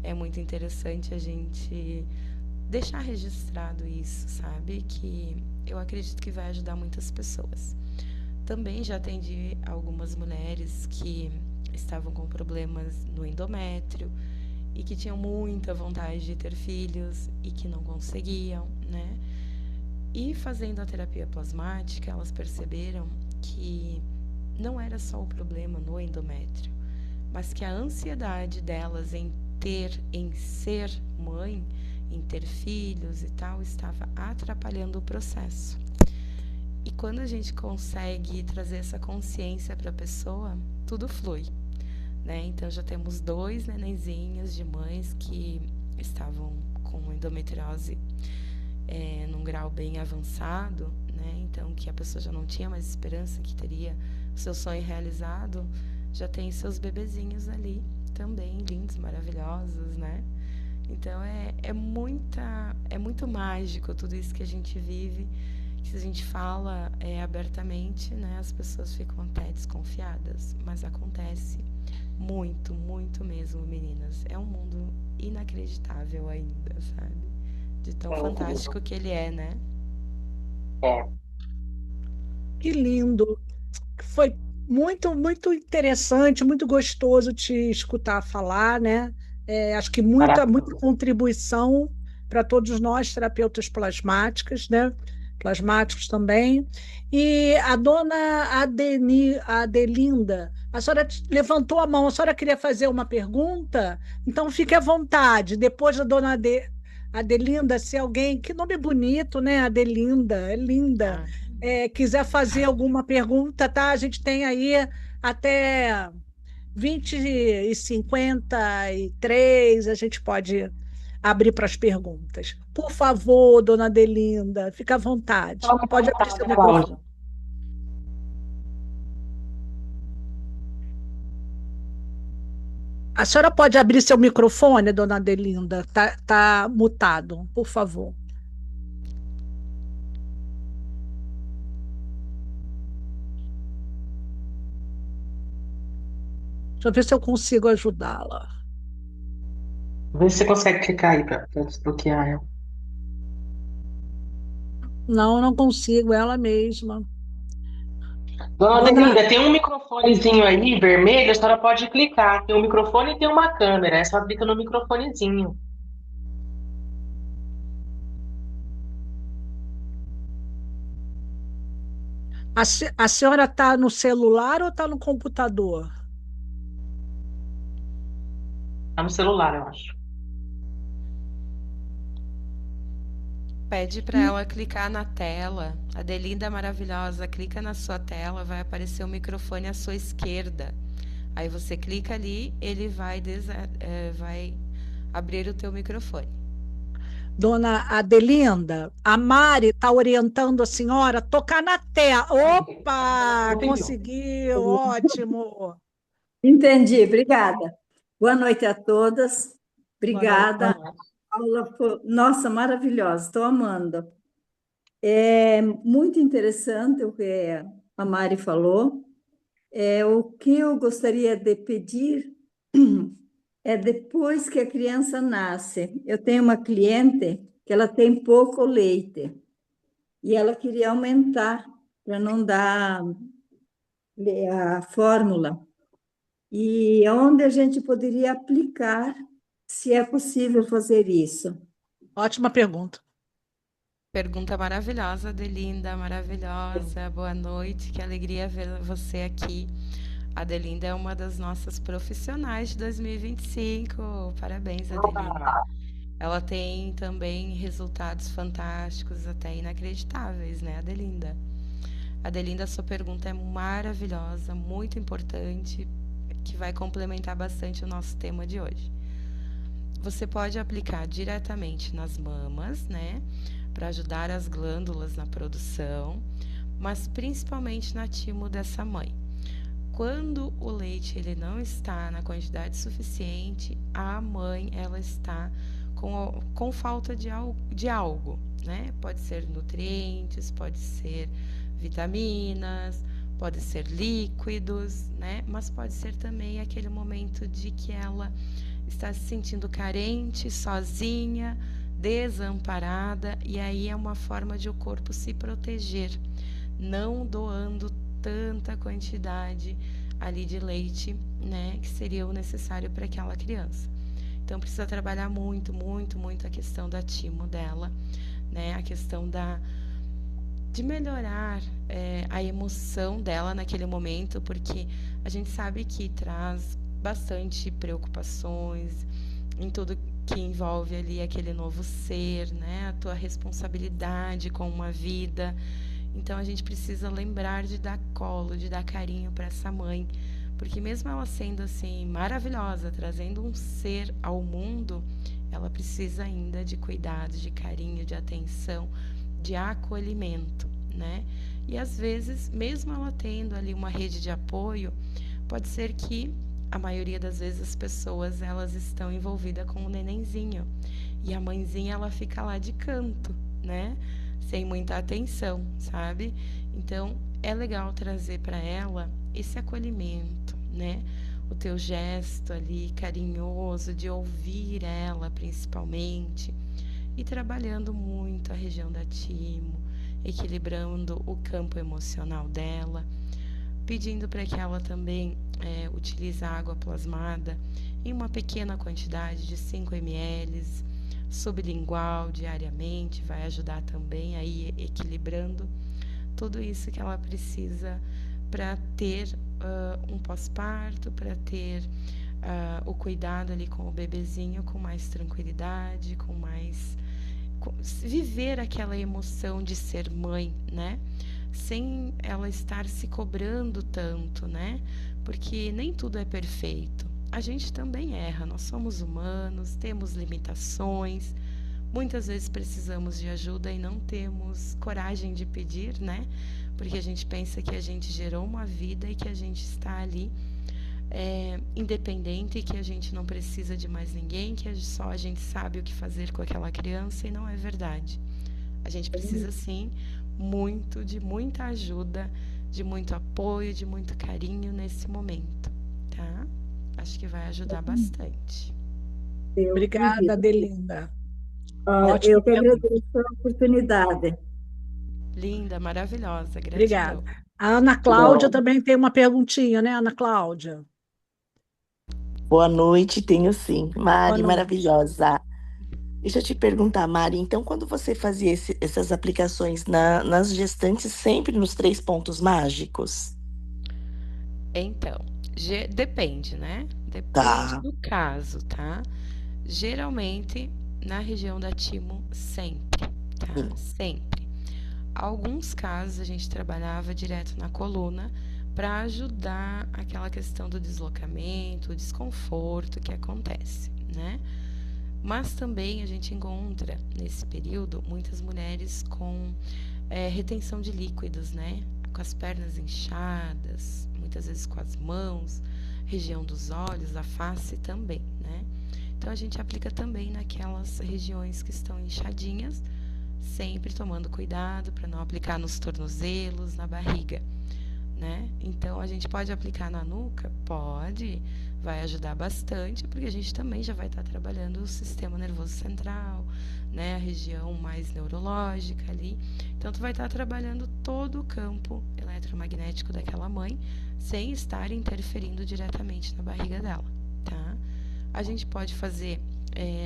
S3: É muito interessante a gente deixar registrado isso, sabe? Que eu acredito que vai ajudar muitas pessoas. Também já atendi algumas mulheres que estavam com problemas no endométrio e que tinham muita vontade de ter filhos e que não conseguiam, né? E fazendo a terapia plasmática, elas perceberam que não era só o problema no endométrio, mas que a ansiedade delas em ser mãe, em ter filhos e tal, estava atrapalhando o processo. E quando a gente consegue trazer essa consciência para a pessoa, tudo flui, né? Então já temos 2 nenenzinhos de mães que estavam com endometriose num grau bem avançado, né? Então que a pessoa já não tinha mais esperança que teria o seu sonho realizado, já tem seus bebezinhos ali também, lindos, maravilhosos, né? Então é muito mágico tudo isso que a gente vive, que se a gente fala abertamente, né, as pessoas ficam até desconfiadas, mas acontece muito, muito mesmo, meninas. É um mundo inacreditável ainda, sabe? De tão fantástico que ele é, né?
S4: É.
S2: Que lindo. Foi muito, muito interessante, muito gostoso te escutar falar, né? Acho que muita
S4: Maravilhoso.
S2: contribuição para todos nós, terapeutas plasmáticas, né? Plasmáticos também. E a dona Adelinda, a senhora levantou a mão, a senhora queria fazer uma pergunta? Então fique à vontade. Depois da dona Adelinda, se alguém, que nome bonito, né? Adelinda, é linda.
S3: Ah,
S2: Quiser fazer alguma pergunta, tá? A gente tem aí até 20h53, a gente pode abrir para as perguntas. Por favor, dona Adelinda, fica à vontade.
S1: Toma
S2: Pode abrir
S1: vontade,
S2: seu
S1: Cláudia.
S2: microfone. A senhora pode abrir seu microfone, dona Adelinda? Tá mutado, por favor. Deixa eu ver se eu consigo ajudá-la.
S1: Vê se você consegue clicar aí para desbloquear ela.
S2: Não, eu não consigo, ela mesma.
S1: Dona
S5: Dona,
S1: Delinda, tem um microfonezinho aí vermelho, a senhora pode clicar. Tem um microfone e tem uma câmera. É só clica no microfonezinho.
S2: A senhora está no celular ou está no computador?
S1: Tá no celular, eu acho.
S3: Pede para ela clicar na tela. A Delinda maravilhosa, clica na sua tela, vai aparecer o microfone à sua esquerda. Aí você clica ali, ele vai abrir o teu microfone.
S2: Dona Adelinda, a Mari está orientando a senhora a tocar na tela. Opa,
S1: Conseguiu.
S2: conseguiu, ótimo.
S5: entendi, obrigada. Boa noite a todas.
S2: Boa noite.
S5: Obrigada. A aula foi, nossa, maravilhosa, estou amando. É muito interessante o que a Mari falou. O que eu gostaria de pedir é depois que a criança nasce. Eu tenho uma cliente que ela tem pouco leite e ela queria aumentar para não dar a fórmula. E onde a gente poderia aplicar, se é possível fazer isso.
S2: Ótima pergunta.
S3: Pergunta maravilhosa, Delinda, maravilhosa. Boa noite, que alegria ver você aqui. A Delinda é uma das nossas profissionais de 2025. Parabéns, Adelinda. Ela tem também resultados fantásticos, até inacreditáveis, né, Adelinda? Adelinda, sua pergunta é maravilhosa, muito importante, que vai complementar bastante o nosso tema de hoje. Você pode aplicar diretamente nas mamas, né, para ajudar as glândulas na produção, mas principalmente na timo dessa mãe. Quando o leite ele não está na quantidade suficiente, a mãe ela está com falta de algo, né? Pode ser nutrientes, pode ser vitaminas, pode ser líquidos, né? Mas pode ser também aquele momento de que ela está se sentindo carente, sozinha, desamparada, e aí é uma forma de o corpo se proteger, não doando tanta quantidade ali de leite, né, que seria o necessário para aquela criança. Então precisa trabalhar muito, muito, muito a questão da timo dela, né, a questão de melhorar a emoção dela naquele momento, porque a gente sabe que traz bastante preocupações em tudo que envolve ali aquele novo ser, né, a tua responsabilidade com uma vida. Então a gente precisa lembrar de dar colo, de dar carinho para essa mãe, porque mesmo ela sendo assim maravilhosa, trazendo um ser ao mundo, ela precisa ainda de cuidado, de carinho, de atenção, de acolhimento, né? E às vezes, mesmo ela tendo ali uma rede de apoio, pode ser que a maioria das vezes as pessoas elas estão envolvidas com o nenenzinho e a mãezinha ela fica lá de canto, né? Sem muita atenção, sabe? Então, é legal trazer para ela esse acolhimento, né? O teu gesto ali carinhoso de ouvir ela, principalmente, e trabalhando muito a região da timo, equilibrando o campo emocional dela, pedindo para que ela também utilize a água plasmada em uma pequena quantidade de 5 ml, sublingual diariamente, vai ajudar também aí equilibrando tudo isso que ela precisa para ter um pós-parto, para ter o cuidado ali com o bebezinho com mais tranquilidade, viver aquela emoção de ser mãe, né? Sem ela estar se cobrando tanto, né? Porque nem tudo é perfeito. A gente também erra, nós somos humanos, temos limitações, muitas vezes precisamos de ajuda e não temos coragem de pedir, né? Porque a gente pensa que a gente gerou uma vida e que a gente está ali independente e que a gente não precisa de mais ninguém, que só a gente sabe o que fazer com aquela criança, e não é verdade. A gente precisa sim de muita ajuda, de muito apoio, de muito carinho nesse momento, tá? Acho que vai ajudar bastante.
S2: Obrigada, Adelinda.
S5: Eu que agradeço a oportunidade.
S3: Linda, maravilhosa, gratidão.
S2: Obrigada. A Ana Cláudia
S4: Bom,
S2: também tem uma perguntinha, né, Ana Cláudia?
S6: Boa noite, tenho sim.
S2: Boa
S6: Mari,
S2: noite.
S6: maravilhosa. Deixa eu te perguntar, Mari, então quando você fazia essas aplicações nas gestantes, sempre nos 3 pontos mágicos?
S3: Então, depende, né? Depende
S6: Tá.
S3: do caso, tá? Geralmente na região da timo, sempre, tá?
S6: Sim.
S3: Sempre. Alguns casos a gente trabalhava direto na coluna para ajudar aquela questão do deslocamento, o desconforto que acontece, né? Mas também a gente encontra nesse período muitas mulheres com retenção de líquidos, né? Com as pernas inchadas, muitas vezes com as mãos, região dos olhos, a face também, né? Então a gente aplica também naquelas regiões que estão inchadinhas, sempre tomando cuidado para não aplicar nos tornozelos, na barriga, né? Então a gente pode aplicar na nuca? Pode, vai ajudar bastante, porque a gente também já vai estar trabalhando o sistema nervoso central, né? A região mais neurológica ali. Então tu vai estar trabalhando todo o campo eletromagnético daquela mãe, sem estar interferindo diretamente na barriga dela, tá? A gente pode fazer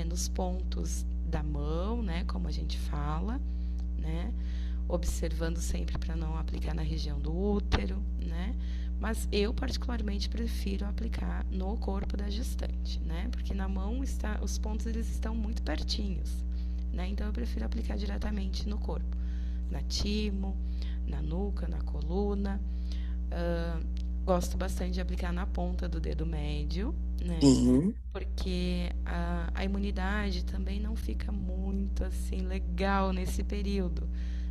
S3: nos pontos da mão, né? Como a gente fala, né? Observando sempre para não aplicar na região do útero, né? Mas eu particularmente prefiro aplicar no corpo da gestante, né? Porque na mão os pontos eles estão muito pertinhos, né? Então eu prefiro aplicar diretamente no corpo, na timo, na nuca, na coluna. Gosto bastante de aplicar na ponta do dedo médio, né?
S6: Sim.
S3: Porque a imunidade também não fica muito assim legal nesse período,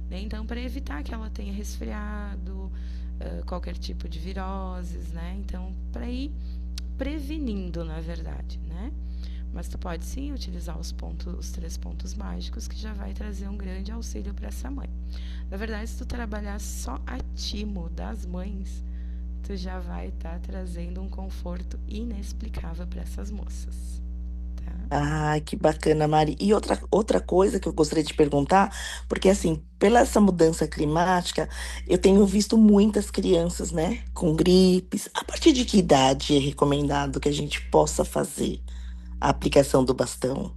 S3: né? Então, para evitar que ela tenha resfriado, qualquer tipo de viroses, né? Então, para ir prevenindo, na verdade, né? Mas tu pode sim utilizar os 3 pontos mágicos, que já vai trazer um grande auxílio para essa mãe. Na verdade, se tu trabalhar só a timo das mães, tu já vai estar trazendo um conforto inexplicável para essas moças, tá?
S6: Ah, que bacana, Mari. E outra coisa que eu gostaria de perguntar, porque assim, pela essa mudança climática, eu tenho visto muitas crianças, né, com gripes. A partir de que idade é recomendado que a gente possa fazer a aplicação do bastão?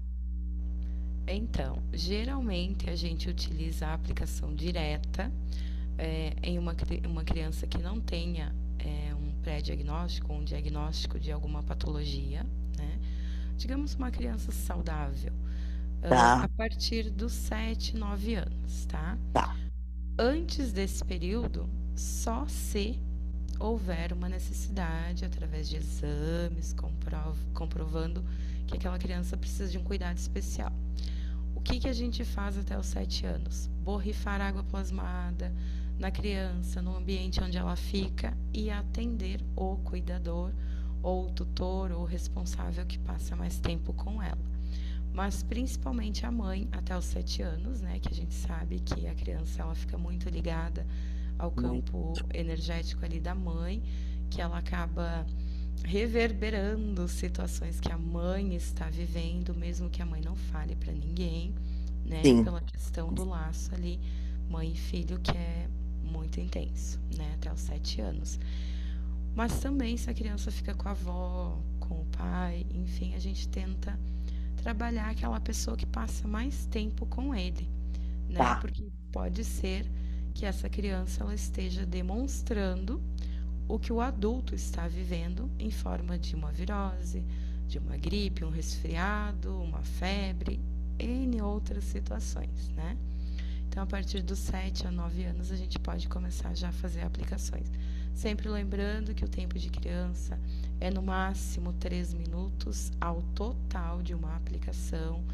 S3: Então, geralmente a gente utiliza a aplicação direta em uma criança que não tenha um pré-diagnóstico, um diagnóstico de alguma patologia, né? Digamos uma criança saudável, a
S6: Tá,
S3: partir dos 7, 9 anos, tá?
S6: tá.
S3: Antes desse período, só se houver uma necessidade, através de exames, comprovando que aquela criança precisa de um cuidado especial. O que a gente faz até os 7 anos? Borrifar água plasmada na criança, no ambiente onde ela fica e atender o cuidador, ou o tutor, ou o responsável que passa mais tempo com ela. Mas principalmente a mãe até os 7 anos, né? Que a gente sabe que a criança ela fica muito ligada ao campo
S6: Muito.
S3: energético ali da mãe, que ela acaba reverberando situações que a mãe está vivendo, mesmo que a mãe não fale para ninguém, né?
S6: Sim.
S3: Pela questão do laço ali, mãe e filho, que é muito intenso, né? Até os 7 anos. Mas também se a criança fica com a avó, com o pai, enfim, a gente tenta trabalhar aquela pessoa que passa mais tempo com ele, né?
S6: Tá.
S3: Porque pode ser que essa criança ela esteja demonstrando o que o adulto está vivendo em forma de uma virose, de uma gripe, um resfriado, uma febre, N outras situações, né? Então, a partir dos 7 a 9 anos, a gente pode começar já a fazer aplicações. Sempre lembrando que o tempo de criança é no máximo 3 minutos ao total de uma aplicação.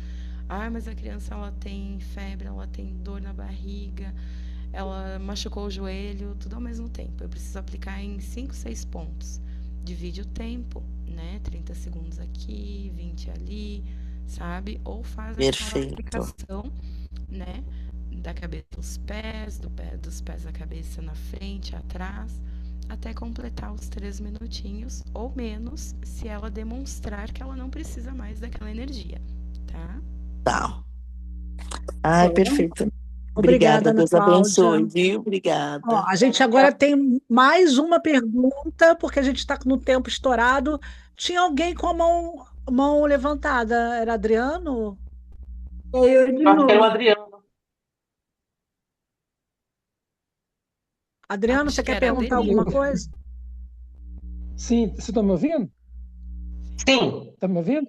S3: Ah, mas a criança ela tem febre, ela tem dor na barriga, ela machucou o joelho, tudo ao mesmo tempo. Eu preciso aplicar em 5, 6 pontos. Divide o tempo, né? 30 segundos aqui, 20 ali, sabe? Ou faz aquela
S6: Perfeito.
S3: aplicação, né? Da cabeça aos pés, dos pés à cabeça na frente, atrás, até completar os 3 minutinhos ou menos, se ela demonstrar que ela não precisa mais daquela energia, tá?
S6: Tá. Ai,
S5: Só
S6: perfeito.
S2: Obrigada,
S6: Obrigada,
S2: Ana
S6: Deus
S2: Cláudia.
S6: abençoe, viu?
S2: Ó,
S6: Obrigada.
S2: a gente agora tem mais uma pergunta, porque a gente está no tempo estourado. Tinha alguém com a mão levantada? Era Adriano?
S5: É eu de
S1: Eu acho que era o
S5: novo.
S1: Adriano.
S2: Adriano, você
S3: Acho que
S2: quer
S3: era
S2: perguntar alguma
S3: Adelino.
S2: coisa?
S7: Sim, você está me ouvindo?
S1: Sim,
S7: Está me ouvindo?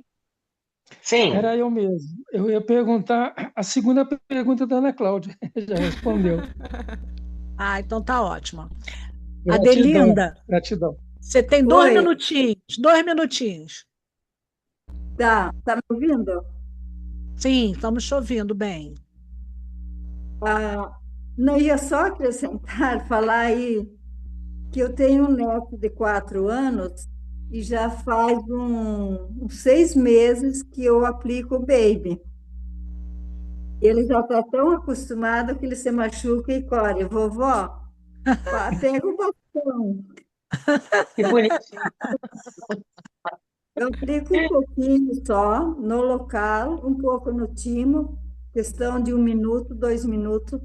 S1: sim.
S7: Era eu mesmo. Eu ia perguntar a segunda pergunta da Ana Cláudia. Já respondeu.
S2: Ah, então tá ótimo.
S7: Gratidão,
S2: Adelinda,
S7: gratidão.
S2: você tem dois
S5: Oi,
S2: minutinhos, 2 minutinhos.
S5: tá me ouvindo?
S2: Sim, estamos te ouvindo bem.
S5: Ah, não ia só acrescentar, falar aí que eu tenho um neto de 4 anos e já faz uns 6 meses que eu aplico o Baby. Ele já está tão acostumado que ele se machuca e corre. Vovó, pega o bastão.
S1: Que bonitinho.
S5: Eu aplico um pouquinho só no local, um pouco no timo, questão de 1 minuto, 2 minutos,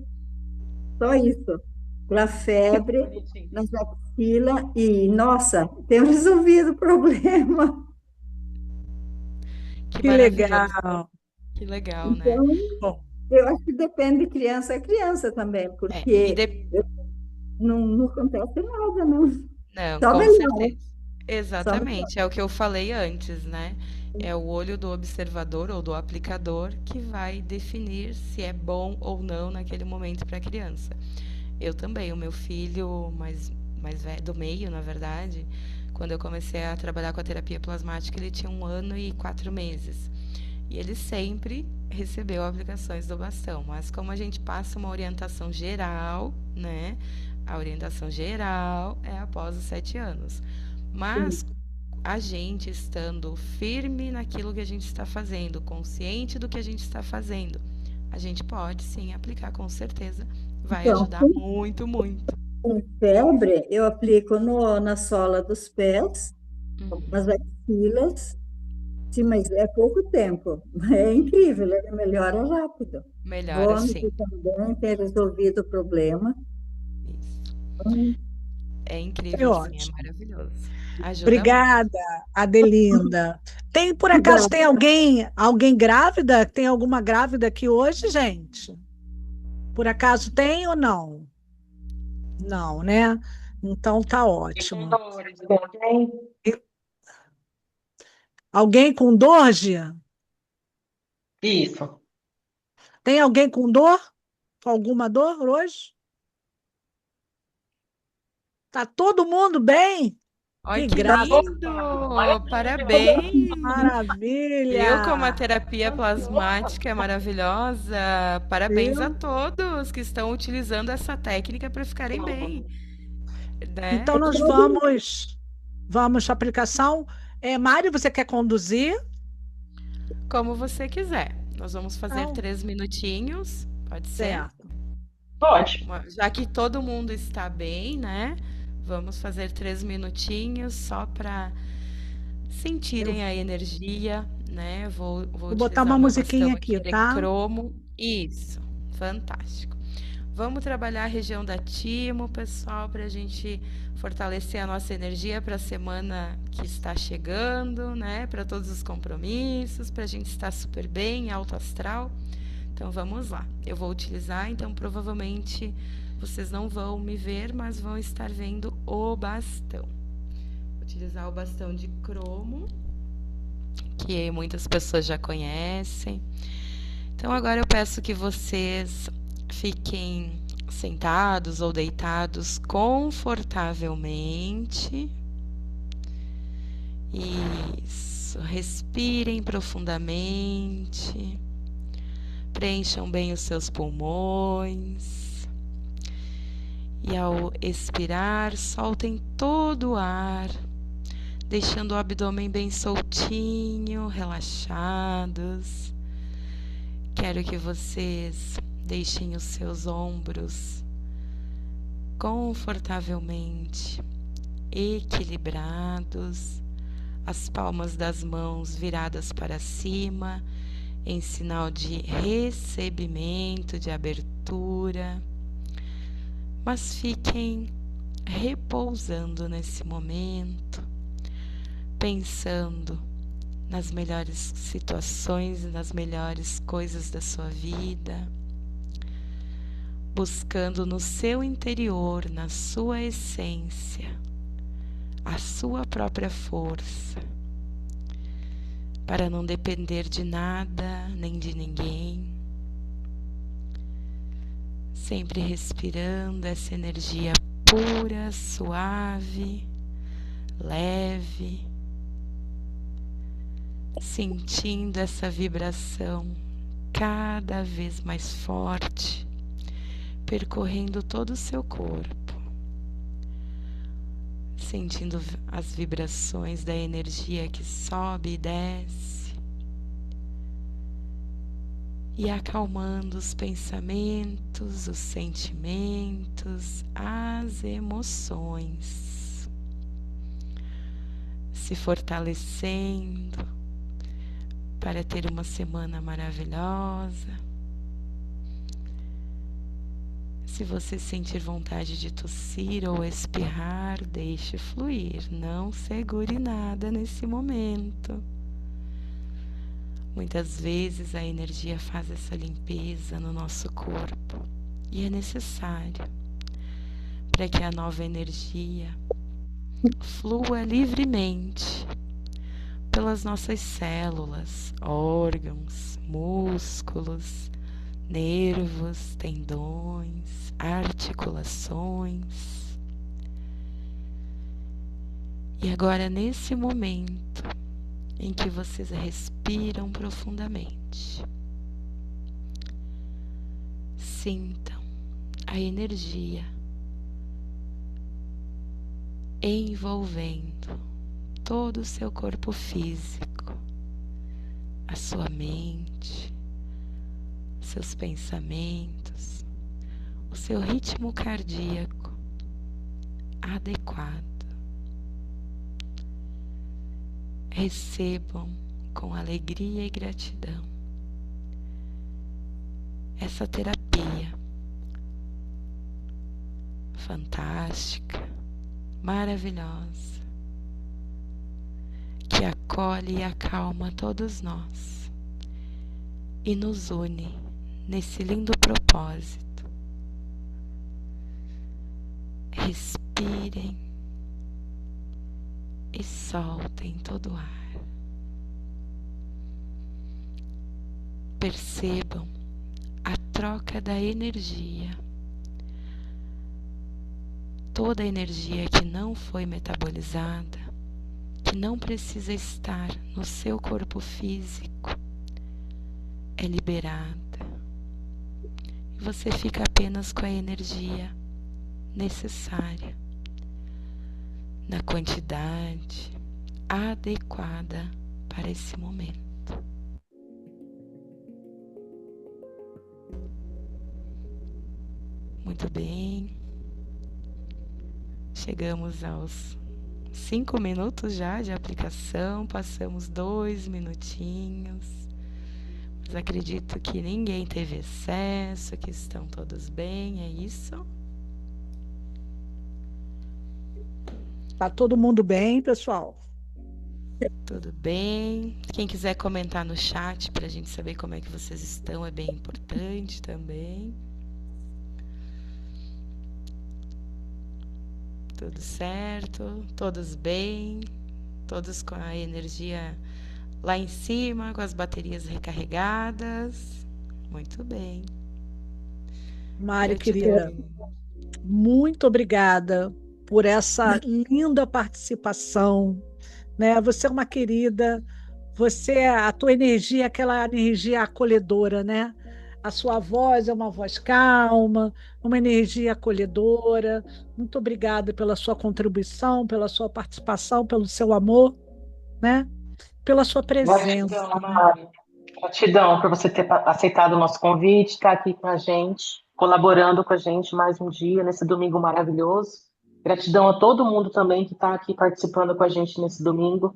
S5: só isso. Para
S1: Que
S5: febre,
S1: bonitinho.
S5: nas axilas e, nossa, tenho resolvido o problema.
S3: Que
S2: Que
S3: maravilhoso.
S2: legal.
S3: Que legal, né?
S5: Então,
S2: Bom,
S5: eu acho que depende de criança a criança também,
S3: E
S5: porque não acontece nada, não.
S3: Não,
S5: Só
S3: com
S5: melhor,
S3: certeza.
S5: só melhor.
S3: Exatamente, é o que eu falei antes, né? É o olho do observador ou do aplicador que vai definir se é bom ou não naquele momento para a criança. Eu também, o meu filho mais velho, do meio, na verdade, quando eu comecei a trabalhar com a terapia plasmática, ele tinha 1 ano e 4 meses. E ele sempre recebeu aplicações do bastão, mas como a gente passa uma orientação geral, né? A orientação geral é após os 7 anos. Mas a gente estando firme naquilo que a gente está fazendo, consciente do que a gente está fazendo, a gente pode sim aplicar com certeza. Vai
S5: Então,
S3: ajudar muito, muito.
S5: com febre, eu aplico na sola dos pés, nas
S3: Uhum.
S5: axilas. Sim, mas é pouco tempo. É incrível, ele melhora rápido.
S3: Melhora sim.
S5: Vômito também, tem resolvido o problema.
S3: Isso.
S5: Hum,
S3: É
S2: foi
S3: incrível, sim, é
S2: ótimo.
S3: maravilhoso. Ajuda muito.
S2: Obrigada, Adelinda. Tem, por acaso,
S5: Obrigada.
S2: tem alguém grávida? Tem alguma grávida aqui hoje, gente? Por acaso tem ou não? Não, né? Então tá
S1: E com
S2: ótimo.
S1: dores, tem?
S2: E- Alguém com dor, Gia?
S1: Isso.
S2: Tem alguém com dor? Com alguma dor hoje? Tá todo mundo bem?
S3: Olha
S2: Que
S3: que
S1: Tá
S2: graça,
S1: todo
S3: lindo!
S1: mundo. Maravilha.
S3: Parabéns! Viu como a
S2: maravilha!
S3: terapia plasmática é maravilhosa? Parabéns a
S2: Viu?
S3: todos que estão utilizando essa técnica para ficarem bem, né?
S2: Então nós vamos para a aplicação. Mari, você quer conduzir?
S3: Como você quiser. Nós vamos fazer
S2: Não,
S3: 3 minutinhos, pode ser?
S2: certo.
S1: Pode.
S3: Já que todo mundo está bem, né? Vamos fazer 3 minutinhos só para
S2: Eu
S3: sentirem a energia, né? Vou
S2: vou botar
S3: utilizar
S2: uma
S3: o meu bastão
S2: musiquinha aqui,
S3: aqui de
S2: tá?
S3: cromo. Isso, fantástico. Vamos trabalhar a região da timo, pessoal, para a gente fortalecer a nossa energia para a semana que está chegando, né? Para todos os compromissos, para a gente estar super bem, alto astral. Então vamos lá. Eu vou utilizar, então provavelmente vocês não vão me ver, mas vão estar vendo o bastão. Vou utilizar o bastão de cromo, que muitas pessoas já conhecem. Então agora eu peço que vocês fiquem sentados ou deitados confortavelmente. Isso, respirem profundamente. Preencham bem os seus pulmões. E ao expirar, soltem todo o ar, deixando o abdômen bem soltinho, relaxados. Quero que vocês deixem os seus ombros confortavelmente equilibrados, as palmas das mãos viradas para cima em sinal de recebimento, de abertura, mas fiquem repousando nesse momento, pensando nas melhores situações, nas melhores coisas da sua vida, buscando no seu interior, na sua essência, a sua própria força, para não depender de nada nem de ninguém, sempre respirando essa energia pura, suave, leve, sentindo essa vibração cada vez mais forte, percorrendo todo o seu corpo, sentindo as vibrações da energia que sobe e desce, e acalmando os pensamentos, os sentimentos, as emoções, se fortalecendo para ter uma semana maravilhosa. Se você sentir vontade de tossir ou espirrar, deixe fluir, não segure nada nesse momento. Muitas vezes a energia faz essa limpeza no nosso corpo e é necessário para que a nova energia flua livremente pelas nossas células, órgãos, músculos, nervos, tendões, articulações. E agora, nesse momento em que vocês respiram profundamente, sintam a energia envolvendo todo o seu corpo físico, a sua mente, seus pensamentos, o seu ritmo cardíaco adequado. Recebam com alegria e gratidão essa terapia fantástica, maravilhosa, que acolhe e acalma todos nós e nos une nesse lindo propósito. Respirem e soltem todo o ar. Percebam a troca da energia. Toda a energia que não foi metabolizada, que não precisa estar no seu corpo físico, é liberada. E você fica apenas com a energia necessária, na quantidade adequada para esse momento. Muito bem. Chegamos aos 5 minutos já de aplicação, passamos 2 minutinhos. Mas acredito que ninguém teve excesso, que estão todos bem, é isso?
S2: Tá todo mundo bem, pessoal?
S3: Tudo bem. Quem quiser comentar no chat para a gente saber como é que vocês estão é bem importante também. Tudo certo, todos bem, todos com a energia lá em cima, com as baterias recarregadas. Muito bem.
S2: Mari, querida, muito obrigada por essa linda participação, né? Você é uma querida, a tua energia é aquela energia acolhedora, né? A sua voz é uma voz calma, uma energia acolhedora. Muito obrigada pela sua contribuição, pela sua participação, pelo seu amor, né? Pela sua presença.
S1: Gratidão, Mari. Gratidão por você ter aceitado o nosso convite, estar aqui com a gente, colaborando com a gente mais um dia, nesse domingo maravilhoso. Gratidão a todo mundo também que está aqui participando com a gente nesse domingo,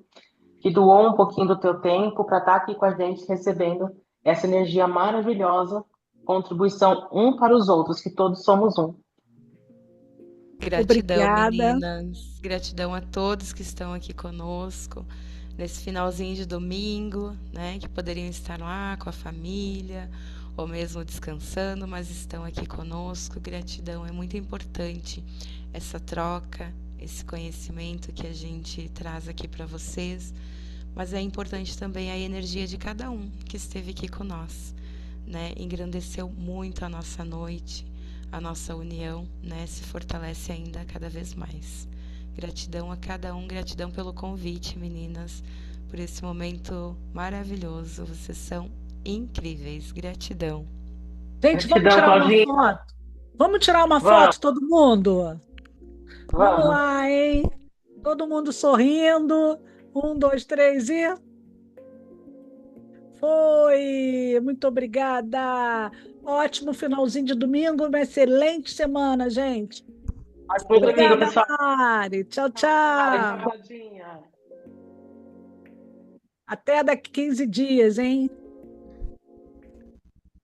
S1: que doou um pouquinho do teu tempo para estar aqui com a gente, recebendo essa energia maravilhosa, contribuição um para os outros, que todos somos um.
S3: Gratidão,
S2: Obrigada.
S3: meninas. Gratidão a todos que estão aqui conosco nesse finalzinho de domingo, né? Que poderiam estar lá com a família ou mesmo descansando, mas estão aqui conosco. Gratidão, é muito importante essa troca, esse conhecimento que a gente traz aqui para vocês, mas é importante também a energia de cada um que esteve aqui com nós, né? Engrandeceu muito a nossa noite, a nossa união, né? Se fortalece ainda cada vez mais. Gratidão a cada um, gratidão pelo convite, meninas, por esse momento maravilhoso. Vocês são incríveis. Gratidão.
S2: Gente, vamos
S1: Gratidão,
S2: tirar uma
S1: Claudinha.
S2: foto? Vamos tirar uma
S1: Vamos,
S2: foto, todo mundo? Vamos
S1: vamos.
S2: lá, hein? Todo mundo sorrindo. 1, 2, 3 e. Foi! Muito obrigada! Ótimo finalzinho de domingo, uma excelente semana, gente.
S1: Muito domingo,
S2: Obrigada,
S1: pessoal.
S2: Mari. Tchau,
S1: Tchau,
S2: tchau.
S1: Claudinha.
S2: Até daqui 15 dias, hein?